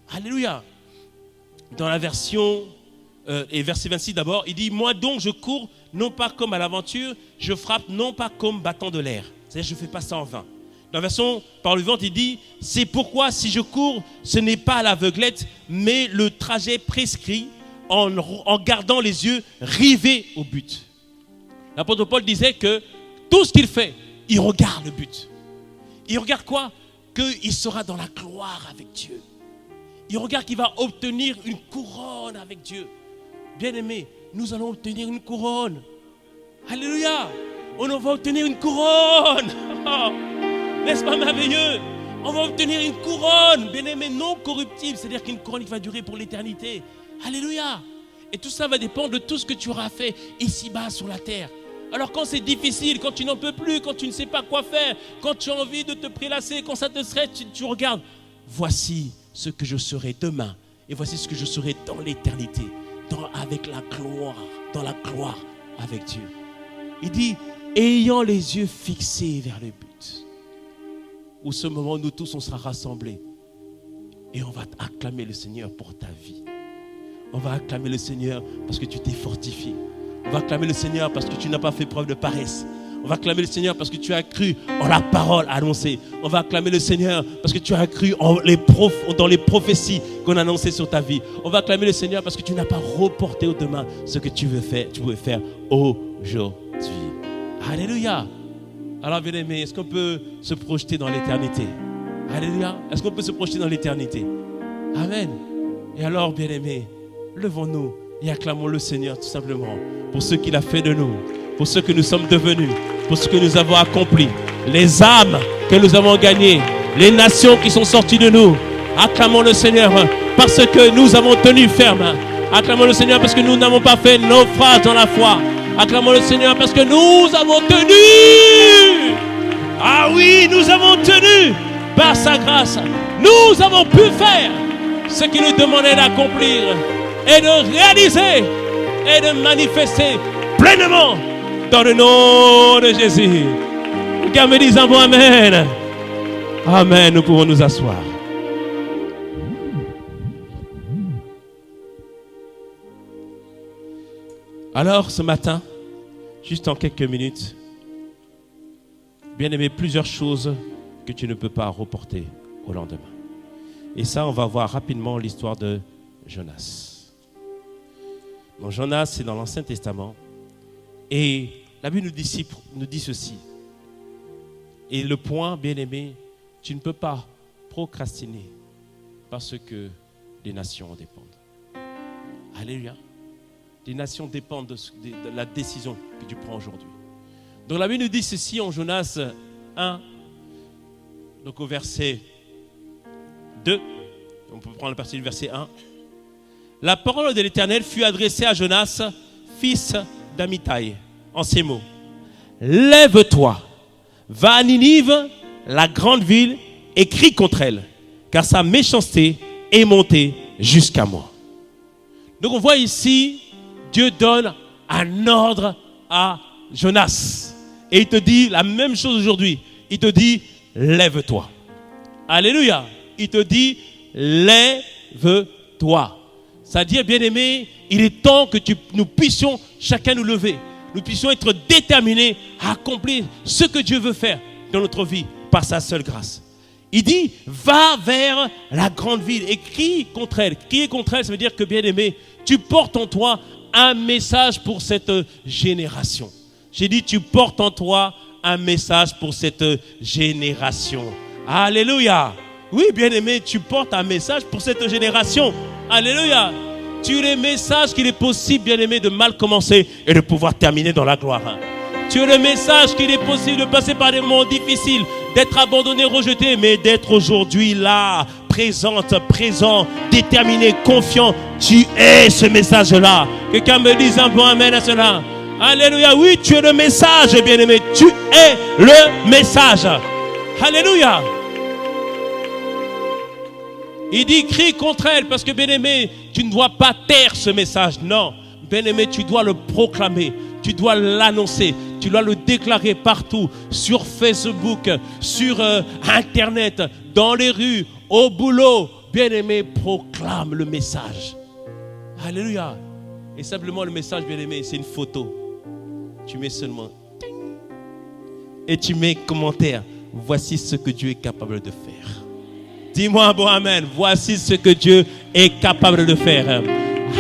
B: Alléluia. Dans la version, et verset 26 d'abord, il dit, moi donc je cours non pas comme à l'aventure, je frappe non pas comme battant de l'air. C'est-à-dire je ne fais pas ça en vain. Dans la version Parole vivante, il dit, c'est pourquoi si je cours, ce n'est pas à l'aveuglette, mais le trajet prescrit en gardant les yeux rivés au but. L'apôtre Paul disait que tout ce qu'il fait, il regarde le but. Il regarde quoi? Qu'il sera dans la gloire avec Dieu. Il regarde qu'il va obtenir une couronne avec Dieu. Bien-aimés, nous allons obtenir une couronne. Alléluia! On va obtenir une couronne. N'est-ce pas merveilleux? On va obtenir une couronne, bien-aimés, non corruptible. C'est-à-dire qu'une couronne qui va durer pour l'éternité. Alléluia! Et tout ça va dépendre de tout ce que tu auras fait ici-bas sur la terre. Alors quand c'est difficile, quand tu n'en peux plus, quand tu ne sais pas quoi faire, quand tu as envie de te prélasser, quand ça te stresse, tu regardes. Voici ce que je serai demain. Et voici ce que je serai dans l'éternité. Avec la gloire, dans la gloire avec Dieu. Il dit, ayant les yeux fixés vers le but. Où ce moment, nous tous, on sera rassemblés. Et on va acclamer le Seigneur pour ta vie. On va acclamer le Seigneur parce que tu t'es fortifié. On va acclamer le Seigneur parce que tu n'as pas fait preuve de paresse. On va acclamer le Seigneur parce que tu as cru en la parole annoncée. On va acclamer le Seigneur parce que tu as cru dans les prophéties qu'on a annoncées sur ta vie. On va acclamer le Seigneur parce que tu n'as pas reporté au demain ce que tu pouvais faire aujourd'hui. Alléluia. Alors bien aimé, est-ce qu'on peut se projeter dans l'éternité? Alléluia. Est-ce qu'on peut se projeter dans l'éternité? Amen. Et alors bien aimé, levons-nous et acclamons le Seigneur tout simplement pour ce qu'il a fait de nous, pour ce que nous sommes devenus, pour ce que nous avons accompli, les âmes que nous avons gagnées, les nations qui sont sorties de nous. Acclamons le Seigneur parce que nous avons tenu ferme. Acclamons le Seigneur parce que nous n'avons pas fait naufrage dans la foi. Acclamons le Seigneur parce que nous avons tenu. Ah oui, nous avons tenu par sa grâce. Nous avons pu faire ce qu'il nous demandait d'accomplir et de réaliser et de manifester pleinement dans le nom de Jésus. Car me disons bon amen. Amen, nous pouvons nous asseoir. Alors ce matin, juste en quelques minutes, bien aimé, plusieurs choses que tu ne peux pas reporter au lendemain. Et ça, on va voir rapidement l'histoire de Jonas. Bon, Jonas, c'est dans l'Ancien Testament. Et la Bible nous dit ceci. Et le point, bien aimé, tu ne peux pas procrastiner parce que les nations en dépendent. Alléluia. Les nations dépendent de la décision que tu prends aujourd'hui. Donc la Bible nous dit ceci en Jonas 1, donc au verset 2. On peut prendre la partie du verset 1. La parole de l'Éternel fut adressée à Jonas, fils d'Amittai, en ces mots. lève-toi, va à Ninive, la grande ville, et crie contre elle, car sa méchanceté est montée jusqu'à moi. Donc on voit ici, Dieu donne un ordre à Jonas. Et il te dit la même chose aujourd'hui. Il te dit, lève-toi. Alléluia. Il te dit, lève-toi. C'est-à-dire, bien-aimé, il est temps que nous puissions chacun nous lever. Nous puissions être déterminés à accomplir ce que Dieu veut faire dans notre vie par sa seule grâce. Il dit, va vers la grande ville et crie contre elle. Crier contre elle, ça veut dire que, bien-aimé, tu portes en toi un message pour cette génération. J'ai dit, tu portes en toi un message pour cette génération. Alléluia. Oui, bien-aimé, tu portes un message pour cette génération. Alléluia. Tu es le message qu'il est possible, bien-aimé, de mal commencer et de pouvoir terminer dans la gloire. Tu es le message qu'il est possible de passer par des moments difficiles, d'être abandonné, rejeté, mais d'être aujourd'hui là, présent, déterminé, confiant. Tu es ce message-là. Quelqu'un me dise un bon amen à cela. Alléluia. Oui, tu es le message, bien-aimé. Tu es le message. Alléluia. Il dit, crie contre elle, parce que, bien-aimé, tu ne dois pas taire ce message. Non, bien-aimé, tu dois le proclamer. Tu dois l'annoncer, tu dois le déclarer partout, sur Facebook, sur Internet, dans les rues, au boulot. Bien-aimé, proclame le message. Alléluia. Et simplement le message, bien-aimé, c'est une photo. Tu mets seulement et tu mets commentaire. Voici ce que Dieu est capable de faire. Dis-moi un bon amen. Voici ce que Dieu est capable de faire.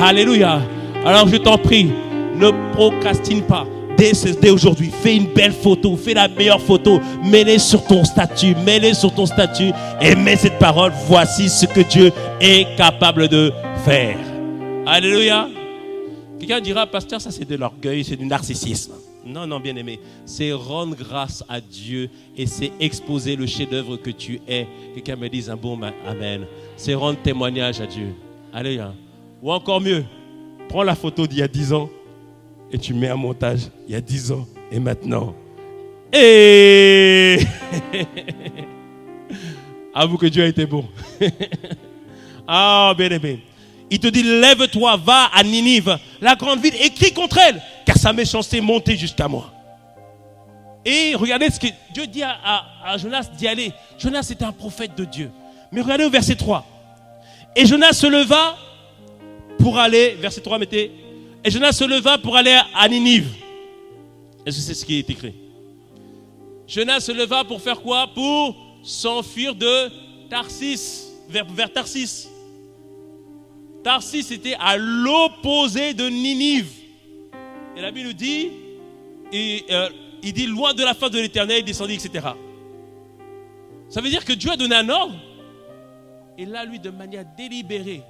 B: Alléluia. Alors je t'en prie, ne procrastine pas. Dès aujourd'hui, fais une belle photo, fais la meilleure photo, mets-les sur ton statut et mets cette parole. Voici ce que Dieu est capable de faire. Alléluia. Quelqu'un dira, pasteur, ça c'est de l'orgueil, c'est du narcissisme. Non, non, bien aimé, c'est rendre grâce à Dieu et c'est exposer le chef-d'œuvre que tu es. Quelqu'un me dise un bon amen. C'est rendre témoignage à Dieu. Alléluia. Ou encore mieux, prends la photo d'il y a 10 ans et tu mets un montage il y a 10 ans et maintenant. Et avoue que Dieu a été bon. Ah, bien aimé. Il te dit, lève-toi, va à Ninive, la grande ville, et crie contre elle, car sa méchanceté est montée jusqu'à moi. Et regardez ce que Dieu dit à Jonas d'y aller. Jonas était un prophète de Dieu. Mais regardez au verset 3. Et Jonas se leva pour aller, verset 3, mettez. Et Jonas se leva pour aller à Ninive. Est-ce que c'est ce qui est écrit? Jonas se leva pour faire quoi? Pour s'enfuir de Tarsis, vers Tarsis. Tarsis était à l'opposé de Ninive. Et la Bible nous dit, il dit loin de la face de l'Éternel, il descendit, etc. Ça veut dire que Dieu a donné un ordre. Et là, lui, de manière délibérée,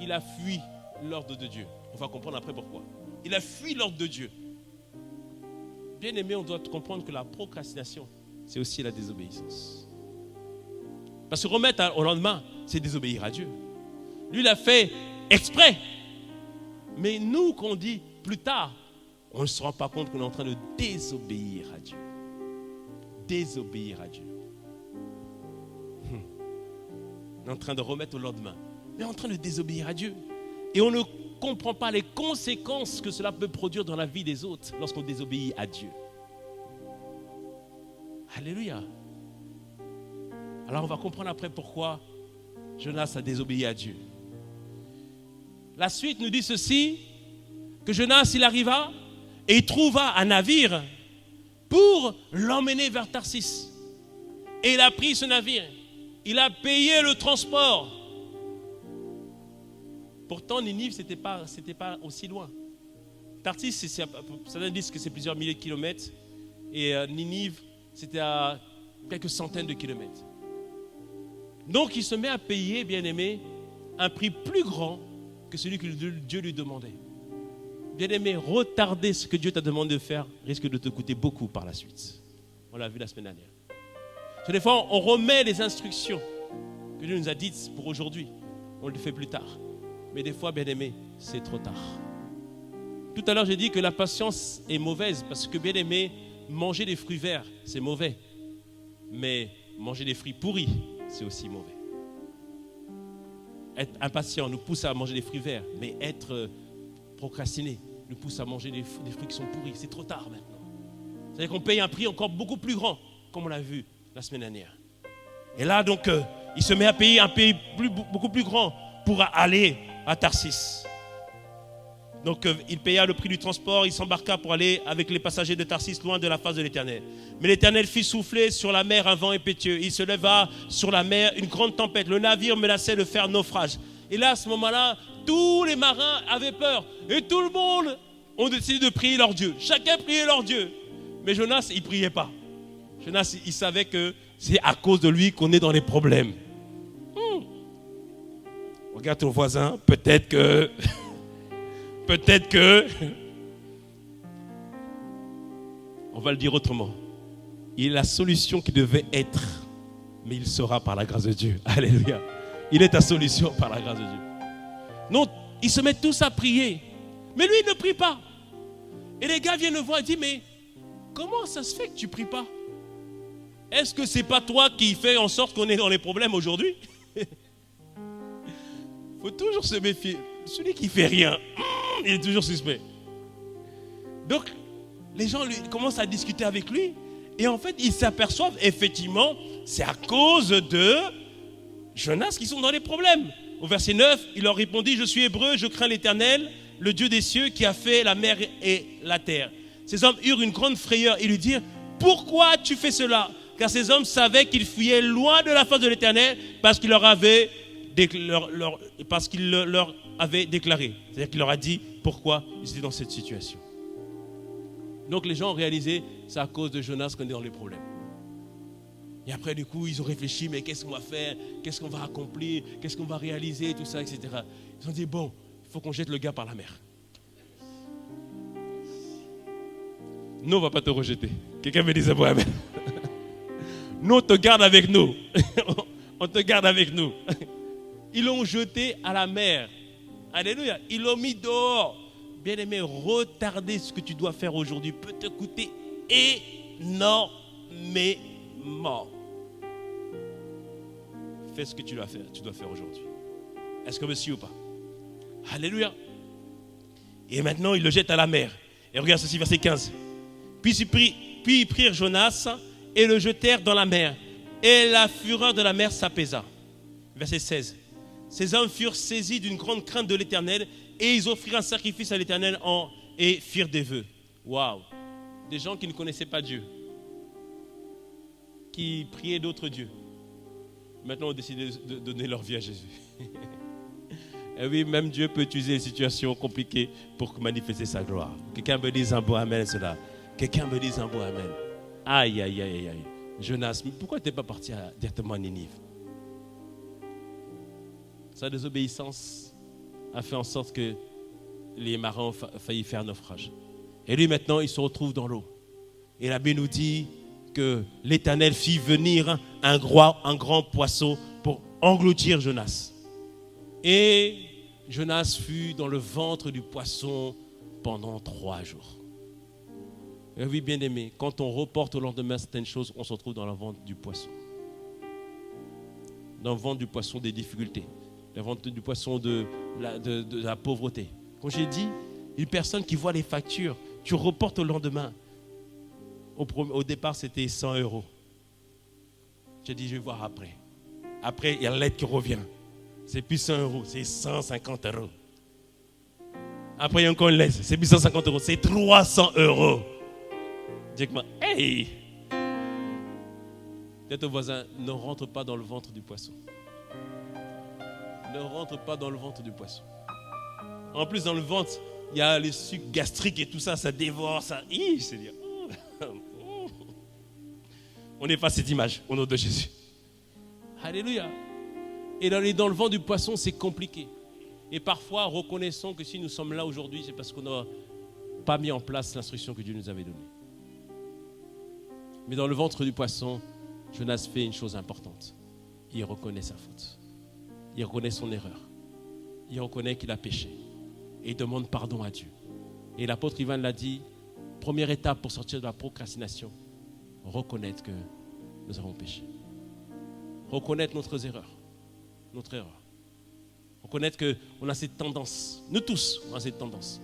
B: il a fui l'ordre de Dieu. On va comprendre après pourquoi. Il a fui l'ordre de Dieu. Bien aimé, on doit comprendre que la procrastination, c'est aussi la désobéissance. Parce que remettre au lendemain, c'est désobéir à Dieu. Lui, il a fait exprès. Mais nous, qu'on dit plus tard, on ne se rend pas compte qu'on est en train de désobéir à Dieu. Désobéir à Dieu. On est en train de remettre au lendemain. Mais on est en train de désobéir à Dieu. Et on ne comprend pas les conséquences que cela peut produire dans la vie des autres lorsqu'on désobéit à Dieu. Alléluia. Alors on va comprendre après pourquoi Jonas a désobéi à Dieu. La suite nous dit ceci, que Jonas, il arriva et il trouva un navire pour l'emmener vers Tarsis. Et il a pris ce navire. Il a payé le transport. Pourtant, Ninive, c'était pas aussi loin. Tarsis, ça dit que c'est plusieurs milliers de kilomètres. Et Ninive, c'était à quelques centaines de kilomètres. Donc, il se met à payer, bien aimé, un prix plus grand que celui que Dieu lui demandait. Bien aimé, retarder ce que Dieu t'a demandé de faire risque de te coûter beaucoup par la suite. On l'a vu la semaine dernière. Des fois, on remet les instructions que Dieu nous a dites pour aujourd'hui. On le fait plus tard. Mais des fois, bien aimé, c'est trop tard. Tout à l'heure, j'ai dit que la patience est mauvaise parce que, bien aimé,
A: manger des fruits verts, c'est mauvais. Mais manger des fruits pourris, c'est aussi mauvais. Être impatient nous pousse à manger des fruits verts, mais être procrastiné nous pousse à manger des fruits qui sont pourris. C'est trop tard maintenant. C'est-à-dire qu'on paye un prix encore beaucoup plus grand, comme on l'a vu la semaine dernière. Et là, donc, il se met à payer un prix beaucoup plus grand pour aller à Tarsis. Donc, il paya le prix du transport, il s'embarqua pour aller avec les passagers de Tarsis loin de la face de l'Éternel. Mais l'Éternel fit souffler sur la mer un vent impétueux. Il se leva sur la mer une grande tempête. Le navire menaçait de faire naufrage. Et là, à ce moment-là, tous les marins avaient peur. Et tout le monde ont décidé de prier leur Dieu. Chacun priait leur Dieu. Mais Jonas, il ne priait pas. Jonas, il savait que c'est à cause de lui qu'on est dans les problèmes. Regarde ton voisin, peut-être que... on va le dire autrement. Il est la solution qui devait être, mais il sera par la grâce de Dieu. Alléluia. Il est ta solution par la grâce de Dieu. Non, ils se mettent tous à prier. Mais lui, il ne prie pas. Et les gars viennent le voir et disent, mais comment ça se fait que tu ne pries pas? Est-ce que ce n'est pas toi qui fais en sorte qu'on est dans les problèmes aujourd'hui? Il faut toujours se méfier. Celui qui ne fait rien, il est toujours suspect. Donc, les gens commencent à discuter avec lui. Et en fait, ils s'aperçoivent, effectivement, c'est à cause de Jonas qu'ils sont dans les problèmes. Au verset 9, il leur répondit, je suis hébreu, je crains l'Éternel, le Dieu des cieux qui a fait la mer et la terre. Ces hommes eurent une grande frayeur et lui dirent, pourquoi tu fais cela? Car ces hommes savaient qu'ils fuyaient loin de la face de l'Éternel parce qu'il leur avait déclaré. C'est-à-dire qu'il leur a dit pourquoi ils étaient dans cette situation. Donc les gens ont réalisé, c'est à cause de Jonas qu'on est dans les problèmes. Et après du coup, ils ont réfléchi, mais qu'est-ce qu'on va faire? Qu'est-ce qu'on va accomplir? Qu'est-ce qu'on va réaliser? Tout ça, etc. Ils ont dit, bon, il faut qu'on jette le gars par la mer. Nous, on ne va pas te rejeter. Quelqu'un me disait, bon, amen. Nous, on te garde avec nous. On te garde avec nous. Ils l'ont jeté à la mer. Alléluia. Ils l'ont mis dehors. Bien-aimé, retarder ce que tu dois faire aujourd'hui peut te coûter énormément. Fais ce que tu dois faire aujourd'hui. Est-ce que monsieur ou pas? Alléluia. Et maintenant, ils le jettent à la mer. Et regarde ceci, verset 15. Puis ils prirent Jonas et le jetèrent dans la mer. Et la fureur de la mer s'apaisa. Verset 16. Ces hommes furent saisis d'une grande crainte de l'Éternel et ils offrirent un sacrifice à l'Éternel et firent des vœux. Waouh! Des gens qui ne connaissaient pas Dieu, qui priaient d'autres dieux, maintenant ont décidé de donner leur vie à Jésus. Et oui, même Dieu peut utiliser les situations compliquées pour manifester sa gloire. Quelqu'un me dise un bon amen, cela. Quelqu'un me dise un bon amen. Aïe, aïe, aïe, aïe. Jonas, mais pourquoi tu n'es pas parti directement à Ninive? Sa désobéissance a fait en sorte que les marins ont failli faire naufrage. Et lui, maintenant, il se retrouve dans l'eau. Et la Bible nous dit que l'Éternel fit venir un grand poisson pour engloutir Jonas. Et Jonas fut dans le ventre du poisson pendant 3 jours. Et oui, bien aimé, quand on reporte au lendemain certaines choses, on se retrouve dans le ventre du poisson. Dans le ventre du poisson des difficultés. Dans le ventre du poisson de la pauvreté. Comme j'ai dit, une personne qui voit les factures, tu reportes au lendemain. Au départ, c'était 100 €. J'ai dit, je vais voir après. Après, il y a la lettre qui revient. C'est plus 100 €, c'est 150 €. Après, il y a encore une lettre, c'est plus 150 €, c'est 300 €. Dis-moi, hey! Dites au voisin, ne rentre pas dans le ventre du poisson. Ne rentre pas dans le ventre du poisson. En plus, dans le ventre, il y a les sucs gastriques et tout ça, ça dévore, ça. C'est dire. On efface cette image au nom de Jésus. Alléluia. Et dans le ventre du poisson, c'est compliqué. Et parfois, reconnaissons que si nous sommes là aujourd'hui, c'est parce qu'on n'a pas mis en place l'instruction que Dieu nous avait donnée. Mais dans le ventre du poisson, Jonas fait une chose importante. Il reconnaît sa faute. Il reconnaît son erreur. Il reconnaît qu'il a péché. Et il demande pardon à Dieu. Et l'apôtre Ivan l'a dit, première étape pour sortir de la procrastination, reconnaître que nous avons péché. Reconnaître notre erreur. Reconnaître qu'on a cette tendance, nous tous, on a cette tendance.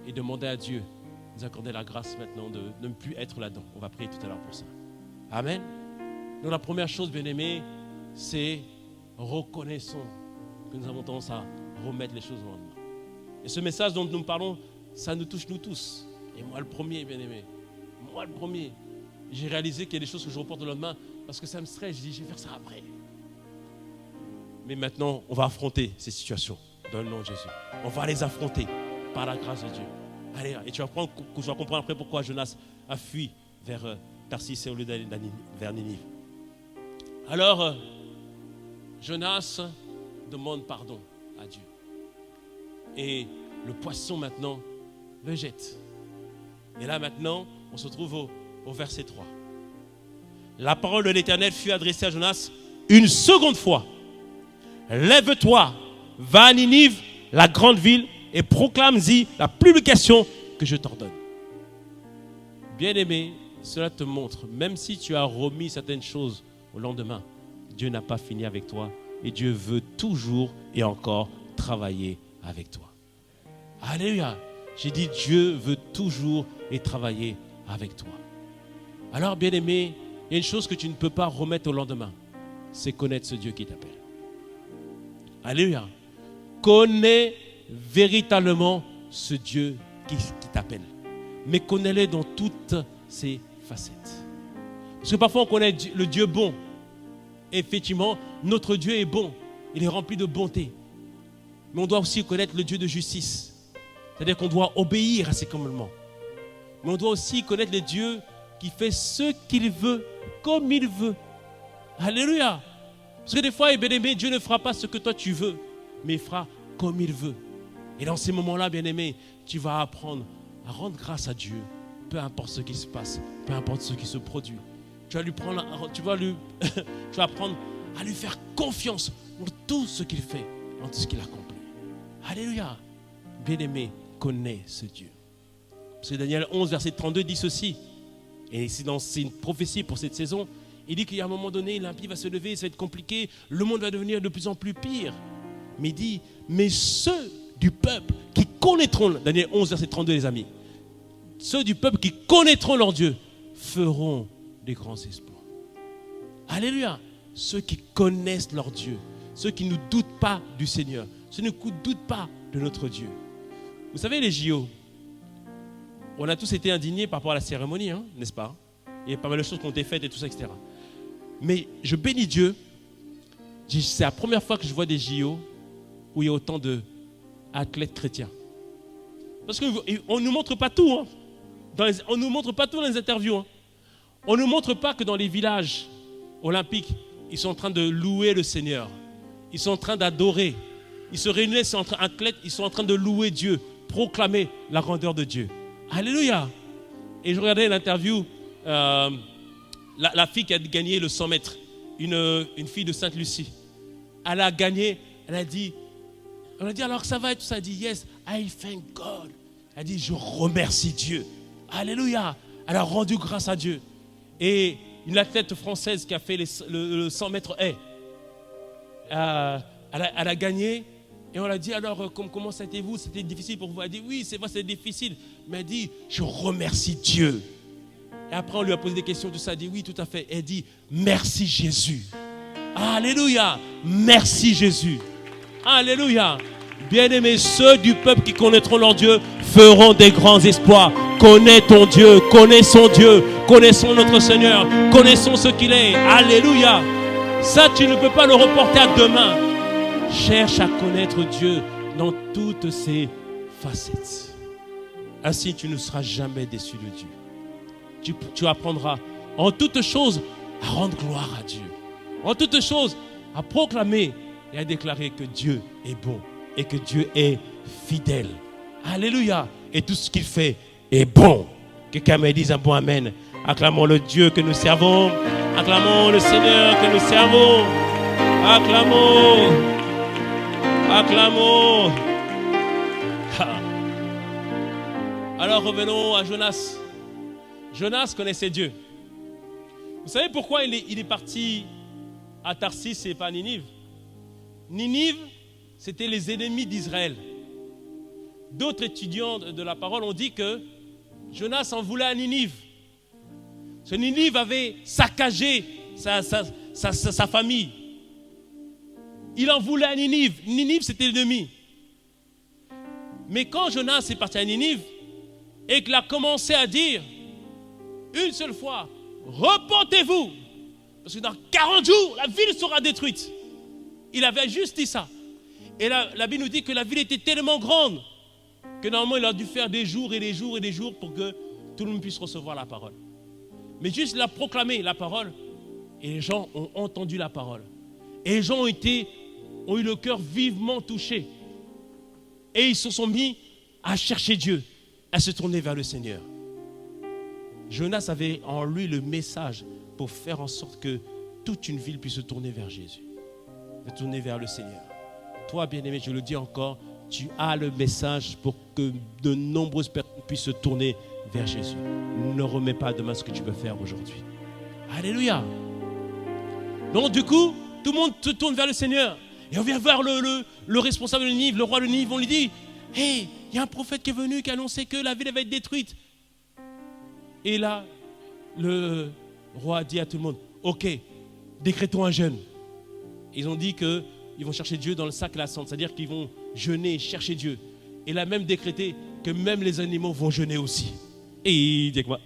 A: Et demander à Dieu de nous accorder la grâce maintenant de ne plus être là-dedans. On va prier tout à l'heure pour ça. Amen. Donc la première chose, bien-aimés, c'est reconnaissons que nous avons tendance à remettre les choses au lendemain. Et ce message dont nous parlons, ça nous touche nous tous. Et moi le premier, bien-aimé. Moi le premier. J'ai réalisé qu'il y a des choses que je reporte au lendemain parce que ça me stresse. Je dis, je vais faire ça après. Mais maintenant, on va affronter ces situations dans le nom de Jésus. On va les affronter par la grâce de Dieu. Allez, et tu vas comprendre après pourquoi Jonas a fui vers Tarsis au lieu d'aller vers Ninive. Alors, Jonas demande pardon à Dieu. Et le poisson maintenant le jette. Et là maintenant, on se trouve au verset 3. La parole de l'Éternel fut adressée à Jonas une seconde fois. Lève-toi, va à Ninive, la grande ville, et proclame-y la publication que je t'ordonne. Bien-aimé, cela te montre, même si tu as remis certaines choses au lendemain, Dieu n'a pas fini avec toi et Dieu veut toujours et encore travailler avec toi. Alléluia. J'ai dit Dieu veut toujours et travailler avec toi. Alors, bien-aimé, il y a une chose que tu ne peux pas remettre au lendemain, c'est connaître ce Dieu qui t'appelle. Alléluia. Connais véritablement ce Dieu qui t'appelle. Mais connais-le dans toutes ses facettes. Parce que parfois on connaît le Dieu bon. Effectivement, notre Dieu est bon. Il est rempli de bonté. Mais on doit aussi connaître le Dieu de justice. C'est-à-dire qu'on doit obéir à ses commandements. Mais on doit aussi connaître le Dieu qui fait ce qu'il veut, comme il veut. Alléluia. Parce que des fois, bien-aimé, Dieu ne fera pas ce que toi tu veux, mais il fera comme il veut. Et dans ces moments-là, bien-aimé, tu vas apprendre à rendre grâce à Dieu, peu importe ce qui se passe, peu importe ce qui se produit. Tu vas apprendre à lui faire confiance dans tout ce qu'il fait, dans tout ce qu'il accomplit. Alléluia. Bien-aimé, connais ce Dieu. Parce que Daniel 11, verset 32 dit ceci, et c'est une prophétie pour cette saison. Il dit qu'il y a un moment donné, l'impie va se lever, ça va être compliqué, le monde va devenir de plus en plus pire. Mais il dit, mais ceux du peuple qui connaîtront, Daniel 11, verset 32 les amis, ceux du peuple qui connaîtront leur Dieu feront des grands exploits. Alléluia. Ceux qui connaissent leur Dieu, ceux qui ne doutent pas du Seigneur, ceux qui ne doutent pas de notre Dieu. Vous savez les JO, on a tous été indignés par rapport à la cérémonie, n'est-ce pas? Il y a pas mal de choses qui ont été faites et tout ça, etc. Mais je bénis Dieu. C'est la première fois que je vois des JO où il y a autant d'athlètes chrétiens. Parce qu'on ne nous montre pas tout. On ne nous montre pas tout dans les interviews. On ne nous montre pas que dans les villages olympiques, ils sont en train de louer le Seigneur. Ils sont en train d'adorer. Ils se réunissent entre athlètes, ils sont en train de louer Dieu, proclamer la grandeur de Dieu. Alléluia. Et je regardais l'interview, la fille qui a gagné le 100 mètres, une fille de Sainte-Lucie. Elle a gagné, on a dit alors ça va et tout ça. Elle a dit yes, I thank God. Elle a dit je remercie Dieu. Alléluia. Elle a rendu grâce à Dieu. Et une athlète française qui a fait le 100 mètres haies, elle a gagné. Et on l'a dit alors comment ça a été vous? C'était difficile pour vous? Elle a dit oui c'est vrai c'était difficile. Mais elle a dit je remercie Dieu. Et après on lui a posé des questions, tout ça. Elle a dit oui tout à fait. Elle dit merci Jésus. Alléluia. Merci Jésus. Alléluia. Bien-aimés, ceux du peuple qui connaîtront leur Dieu feront des grands exploits. Connais ton Dieu, connaissons Dieu, connaissons notre Seigneur, connaissons ce qu'il est. Alléluia. Ça, tu ne peux pas le reporter à demain. Cherche à connaître Dieu dans toutes ses facettes. Ainsi, tu ne seras jamais déçu de Dieu. Tu apprendras en toutes choses à rendre gloire à Dieu. En toutes choses à proclamer et à déclarer que Dieu est bon et que Dieu est fidèle. Alléluia. Et tout ce qu'il fait est bon. Quelqu'un me dise un bon amen. Acclamons le Dieu que nous servons. Acclamons le Seigneur que nous servons. Acclamons. Acclamons. Alors revenons à Jonas. Jonas connaissait Dieu. Vous savez pourquoi il est parti à Tarsis et pas à Ninive? Ninive, c'était les ennemis d'Israël. D'autres étudiants de la parole ont dit que Jonas en voulait à Ninive. Ce Ninive avait saccagé sa famille. Il en voulait à Ninive. Ninive, c'était l'ennemi. Mais quand Jonas est parti à Ninive et qu'il a commencé à dire une seule fois, repentez-vous, parce que dans 40 jours, la ville sera détruite. Il avait juste dit ça. Et la Bible nous dit que la ville était tellement grande que normalement il a dû faire des jours et des jours et des jours pour que tout le monde puisse recevoir la parole. Mais juste il a proclamé la parole et les gens ont entendu la parole. Et les gens ont eu le cœur vivement touché. Et ils se sont mis à chercher Dieu, à se tourner vers le Seigneur. Jonas avait en lui le message pour faire en sorte que toute une ville puisse se tourner vers Jésus, se tourner vers le Seigneur. Toi, bien-aimé, je le dis encore, tu as le message pour que de nombreuses personnes puissent se tourner vers Jésus. Ne remets pas demain ce que tu peux faire aujourd'hui. Alléluia. Donc du coup, tout le monde se tourne vers le Seigneur. Et on vient voir le responsable de Ninive, le roi de Ninive. On lui dit, hey, il y a un prophète qui est venu, qui a annoncé que la ville va être détruite. Et là, le roi dit à tout le monde, ok, décrétons un jeûne. Ils ont dit qu'ils vont chercher Dieu dans le sac et la cendre, c'est-à-dire qu'ils vont jeûner et chercher Dieu. Et il a même décrété que même les animaux vont jeûner aussi. Et il dit avec moi,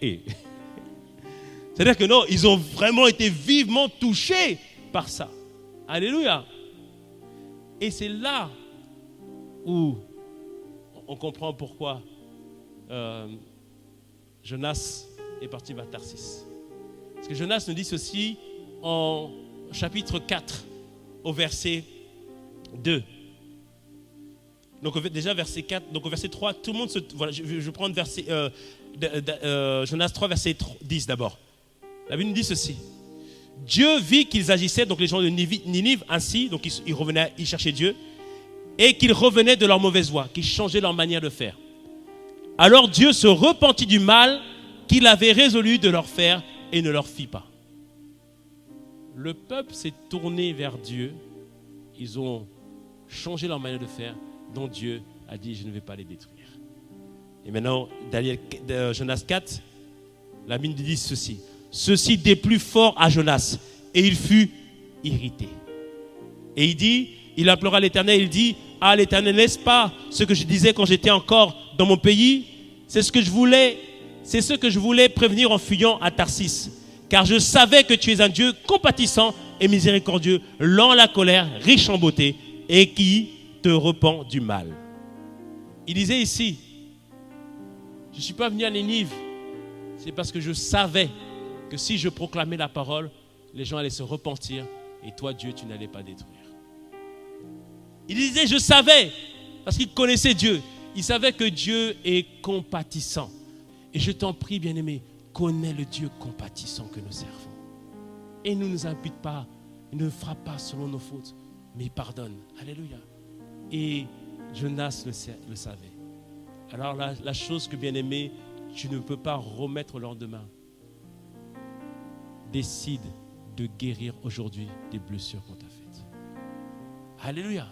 A: c'est-à-dire que non, ils ont vraiment été vivement touchés par ça. Alléluia. Et c'est là où on comprend pourquoi Jonas est parti vers Tarsis. Parce que Jonas nous dit ceci en chapitre 4, au verset 2. Donc déjà verset 4, donc au verset 3, tout le monde se... Voilà, je vais prendre verset, Jonas 3, verset 10 d'abord. La Bible nous dit ceci. Dieu vit qu'ils agissaient, donc les gens de Ninive, ainsi, donc ils revenaient, ils cherchaient Dieu, et qu'ils revenaient de leur mauvaise voie, qu'ils changeaient leur manière de faire. Alors Dieu se repentit du mal qu'il avait résolu de leur faire et ne leur fit pas. Le peuple s'est tourné vers Dieu, ils ont changé leur manière de faire, dont Dieu a dit, je ne vais pas les détruire. Et maintenant, Jonas 4, la Bible dit ceci. Ceci déplut fort à Jonas, et il fut irrité. Et il dit, il implora l'Éternel, il dit, ah l'Éternel, n'est-ce pas ce que je disais quand j'étais encore dans mon pays? C'est ce que je voulais prévenir en fuyant à Tarsis. Car je savais que tu es un Dieu compatissant et miséricordieux, lent à la colère, riche en beauté, et qui te repent du mal. Il disait ici, je ne suis pas venu à Ninive, c'est parce que je savais que si je proclamais la parole, les gens allaient se repentir et toi, Dieu, tu n'allais pas détruire. Il disait, je savais, parce qu'il connaissait Dieu. Il savait que Dieu est compatissant. Et je t'en prie, bien-aimé, connais le Dieu compatissant que nous servons. Et ne nous impute pas, ne frappe pas selon nos fautes, mais pardonne. Alléluia. Et Jonas le savait. Alors la chose que, bien-aimé, tu ne peux pas remettre au lendemain. Décide de guérir aujourd'hui des blessures qu'on t'a faites. Alléluia.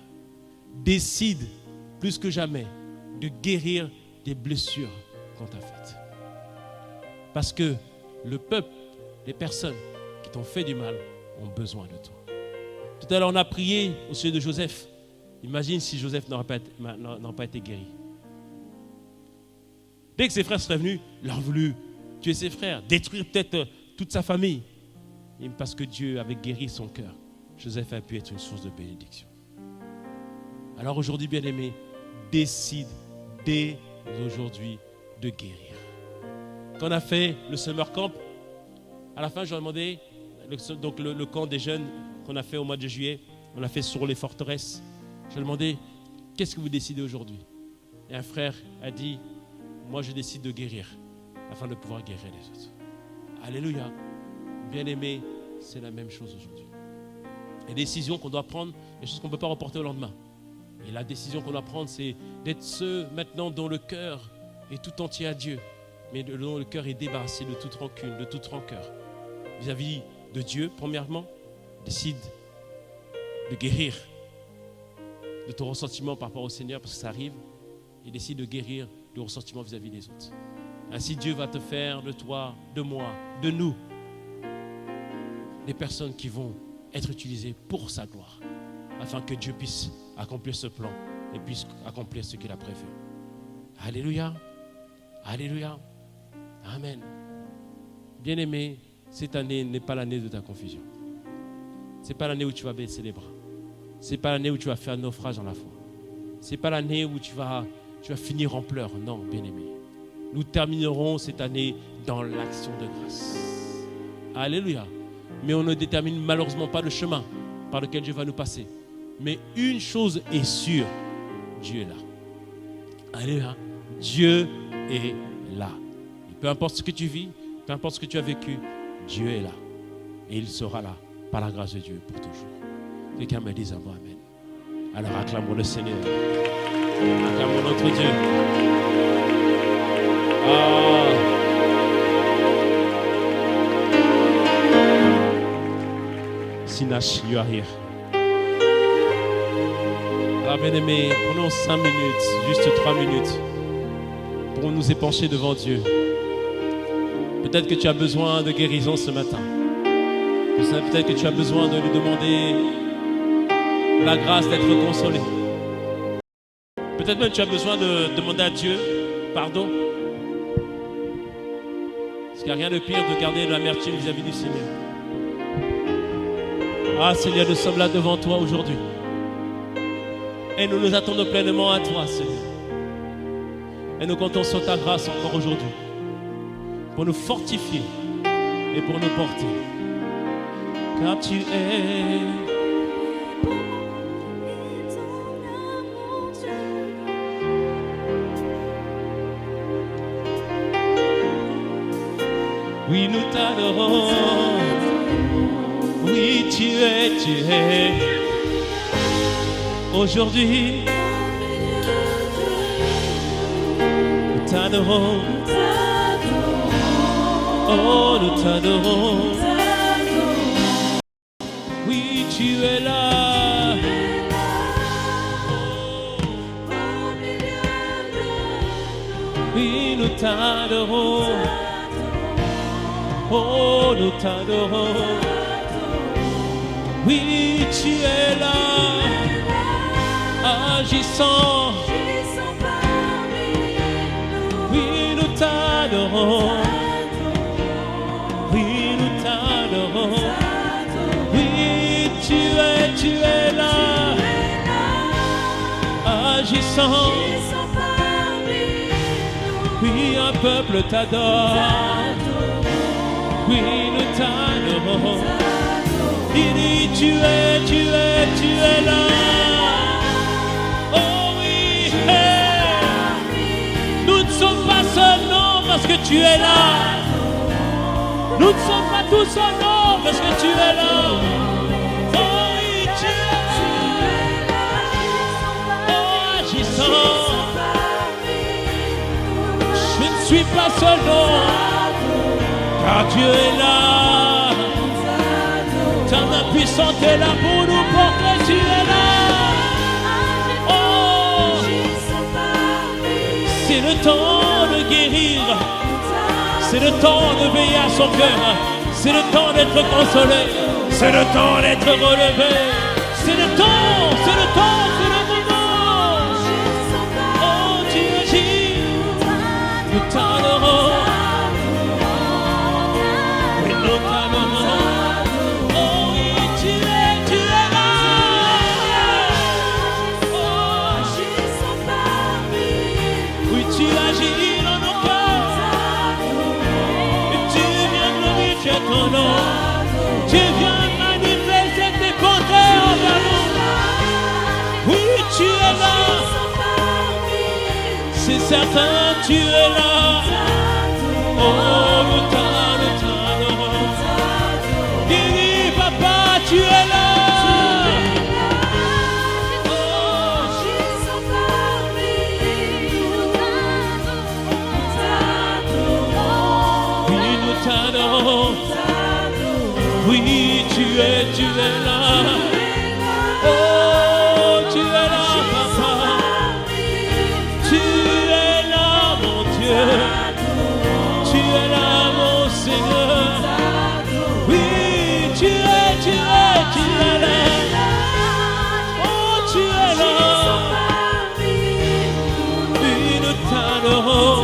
A: Décide plus que jamais de guérir des blessures qu'on t'a faites. Parce que le peuple, les personnes qui t'ont fait du mal ont besoin de toi. Tout à l'heure, on a prié au sujet de Joseph. Imagine si Joseph n'aurait pas été guéri. Dès que ses frères seraient venus, il aurait voulu tuer ses frères, détruire peut-être toute sa famille. Et parce que Dieu avait guéri son cœur, Joseph a pu être une source de bénédiction. Alors aujourd'hui, bien-aimé, décide dès aujourd'hui de guérir. Quand on a fait le summer camp, à la fin, je leur ai demandé, donc le camp des jeunes qu'on a fait au mois de juillet, on l'a fait sur les forteresses. Je leur ai demandé, qu'est-ce que vous décidez aujourd'hui? Et un frère a dit, moi je décide de guérir, afin de pouvoir guérir les autres. Alléluia. Bien-aimé, c'est la même chose aujourd'hui. Les décisions qu'on doit prendre, les choses qu'on ne peut pas reporter au lendemain. Et la décision qu'on doit prendre, c'est d'être ceux maintenant dont le cœur est tout entier à Dieu. mais dont le cœur est débarrassé de toute rancune, de toute rancœur. Vis-à-vis de Dieu, premièrement, décide de guérir de ton ressentiment par rapport au Seigneur, parce que ça arrive, et décide de guérir le ressentiment vis-à-vis des autres. Ainsi, Dieu va te faire de toi, de moi, de nous, des personnes qui vont être utilisées pour sa gloire, afin que Dieu puisse accomplir ce plan et puisse accomplir ce qu'il a prévu. Alléluia, alléluia, amen. Bien-aimé, cette année n'est pas l'année de ta confusion. Ce n'est pas l'année où tu vas baisser les bras. Ce n'est pas l'année où tu vas faire un naufrage dans la foi. Ce n'est pas l'année où tu vas finir en pleurs. Non, bien-aimé. Nous terminerons cette année dans l'action de grâce. Alléluia. Mais on ne détermine malheureusement pas le chemin par lequel Dieu va nous passer. Mais une chose est sûre, Dieu est là. Alléluia. Dieu est là. Et peu importe ce que tu vis, peu importe ce que tu as vécu, Dieu est là. Et il sera là par la grâce de Dieu pour toujours. Quelqu'un me dise un mot amen. Alors acclamons le Seigneur. Acclamons notre Dieu. Sinash, you are here. Alors bien-aimés, prenons 5 minutes, juste 3 minutes, pour nous épancher devant Dieu. Peut-être que tu as besoin de guérison ce matin. Peut-être que tu as besoin de lui demander la grâce d'être consolé. Peut-être même que tu as besoin de demander à Dieu pardon. Parce qu'il n'y a rien de pire de garder de l'amertume vis-à-vis du Seigneur. Ah Seigneur, nous sommes là devant toi aujourd'hui. Et nous nous attendons pleinement à toi, Seigneur. Et nous comptons sur ta grâce encore aujourd'hui. Pour nous fortifier et pour nous porter. Car tu es oui, nous t'adorons. Oui, tu es. Aujourd'hui, nous t'adorons. Oh, nous t'adorons. Oui, tu es là. Oui, nous t'adorons. Oh, nous t'adorons. Oui, tu es là, agissant. Oui, nous t'adorons. Oui, nous t'adorons. Oui, tu es là, agissant. Oui, un peuple t'adore. Oui, nous t'adorons. Il dit, tu es là. Oh oui, hey. Nous ne sommes pas seuls, parce que tu es là. Nous ne sommes pas tous seuls, parce que tu es là. Oh oui, tu es là. Oh, agissant. Je ne suis pas seul, car Dieu est là. Ta main puissante est là pour nous porter, tu es là. Oh, c'est le temps de guérir. C'est le temps de veiller à son cœur. C'est le temps d'être consolé. C'est le temps d'être relevé. C'est le temps, c'est le temps, c'est le moment. Oh, tu agis. Nous t'adorons. Oui, nous t'adorons. Oh oui, tu es là. Oh, oui, tu agis dans nos cœurs. Et tu viens glorifier ton nom. Tu viens manifester tes bontés envers nous. Oui, tu es là. C'est certain, tu es là. Oh, nous t'adorons. Dis, papa, tu es là.
B: Oui, tu es là. Oh, tu es là, papa. Tu es là, mon Dieu. Tu es là, mon Seigneur. Oui, tu es là. Oh, tu es là. Oui, nous t'adorons.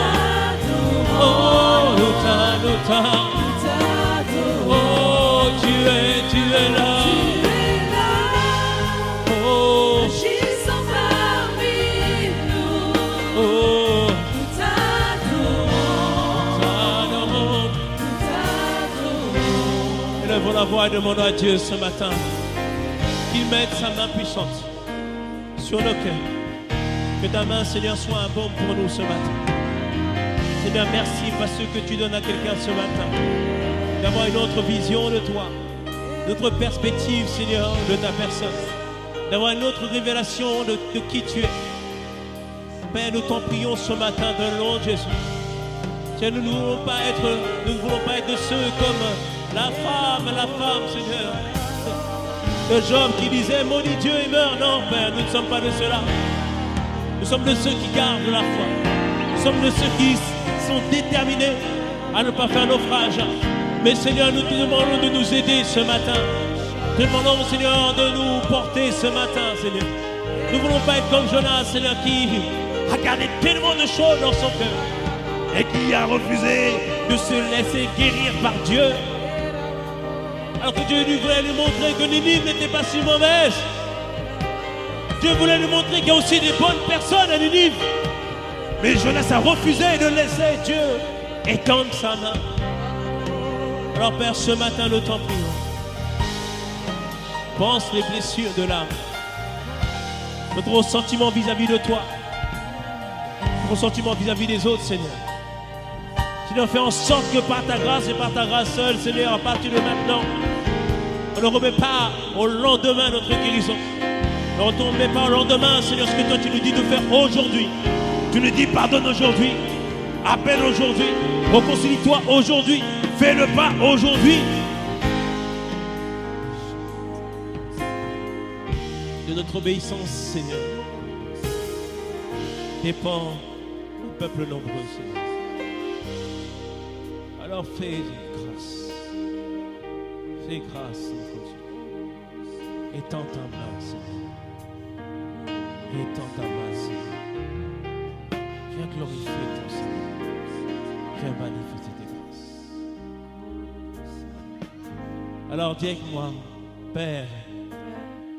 B: Oh, nous t'adorons. Oh, tu es là. Oh, oh, élevons la voix et demandons à Dieu ce matin qu'il mette sa main puissante sur nos cœurs. Que ta main, Seigneur, soit un baume pour nous ce matin. Seigneur, merci parce que tu donnes à quelqu'un ce matin d'avoir une autre vision de toi, d'autres perspectives, Seigneur, de ta personne, d'avoir une autre révélation de qui tu es. Père, nous t'en prions ce matin dans le nom de Jésus. Seigneur, nous ne voulons pas être de ceux comme la femme, Seigneur, de Job qui disait maudit Dieu et meurt. Non, Père, nous ne sommes pas de ceux-là. Nous sommes de ceux qui gardent la foi. Nous sommes de ceux qui sont déterminés à ne pas faire naufrage. Mais Seigneur, nous te demandons de nous aider ce matin. Nous te demandons, Seigneur, de nous porter ce matin, Seigneur. Nous ne voulons pas être comme Jonas, Seigneur, qui a gardé tellement de choses dans son cœur et qui a refusé de se laisser guérir par Dieu. Alors que Dieu lui voulait lui montrer que Ninive n'était pas si mauvaise. Dieu voulait lui montrer qu'il y a aussi des bonnes personnes à Ninive. Mais Jonas a refusé de laisser Dieu étendre sa main. Alors Père, ce matin, nous t'en prions. Pense les blessures de l'âme. Notre ressentiment vis-à-vis de toi. Notre ressentiment vis-à-vis des autres, Seigneur. Seigneur, fais en sorte que par ta grâce et par ta grâce seule, Seigneur, à partir de maintenant, on ne remet pas au lendemain notre guérison. On ne remet pas au lendemain, Seigneur, ce que toi tu nous dis de faire aujourd'hui. Tu nous dis pardonne aujourd'hui, appelle aujourd'hui, réconcilie-toi aujourd'hui, fais le pas aujourd'hui. De notre obéissance, Seigneur, dépend le peuple nombreux, Seigneur. Alors fais grâce, notre Dieu. Étends ta main, Seigneur. Étends ta main, Seigneur. Viens glorifier ton Seigneur. Viens manifester tes grâces. Alors dis avec moi, Père,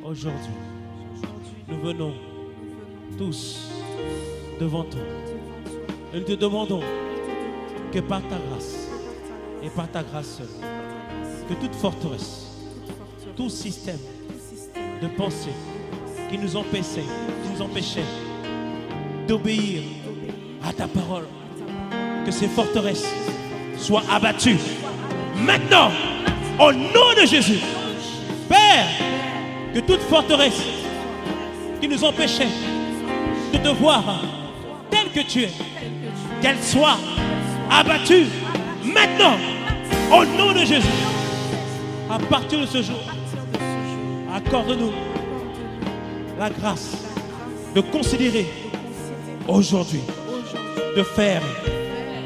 B: aujourd'hui, nous venons tous devant toi. Et nous te demandons que par ta grâce et par ta grâce seule, que toute forteresse, tout système de pensée qui nous empêchait d'obéir à ta parole, que ces forteresses soient abattues maintenant au nom de Jésus. Père, que toute forteresse qui nous empêchait de te voir tel que tu es, qu'elle soit abattue maintenant au nom de Jésus. À partir de ce jour, accorde-nous la grâce de considérer aujourd'hui, de faire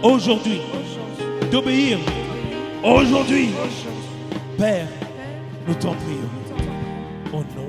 B: aujourd'hui, d'obéir aujourd'hui. Père, nous t'en prions au nom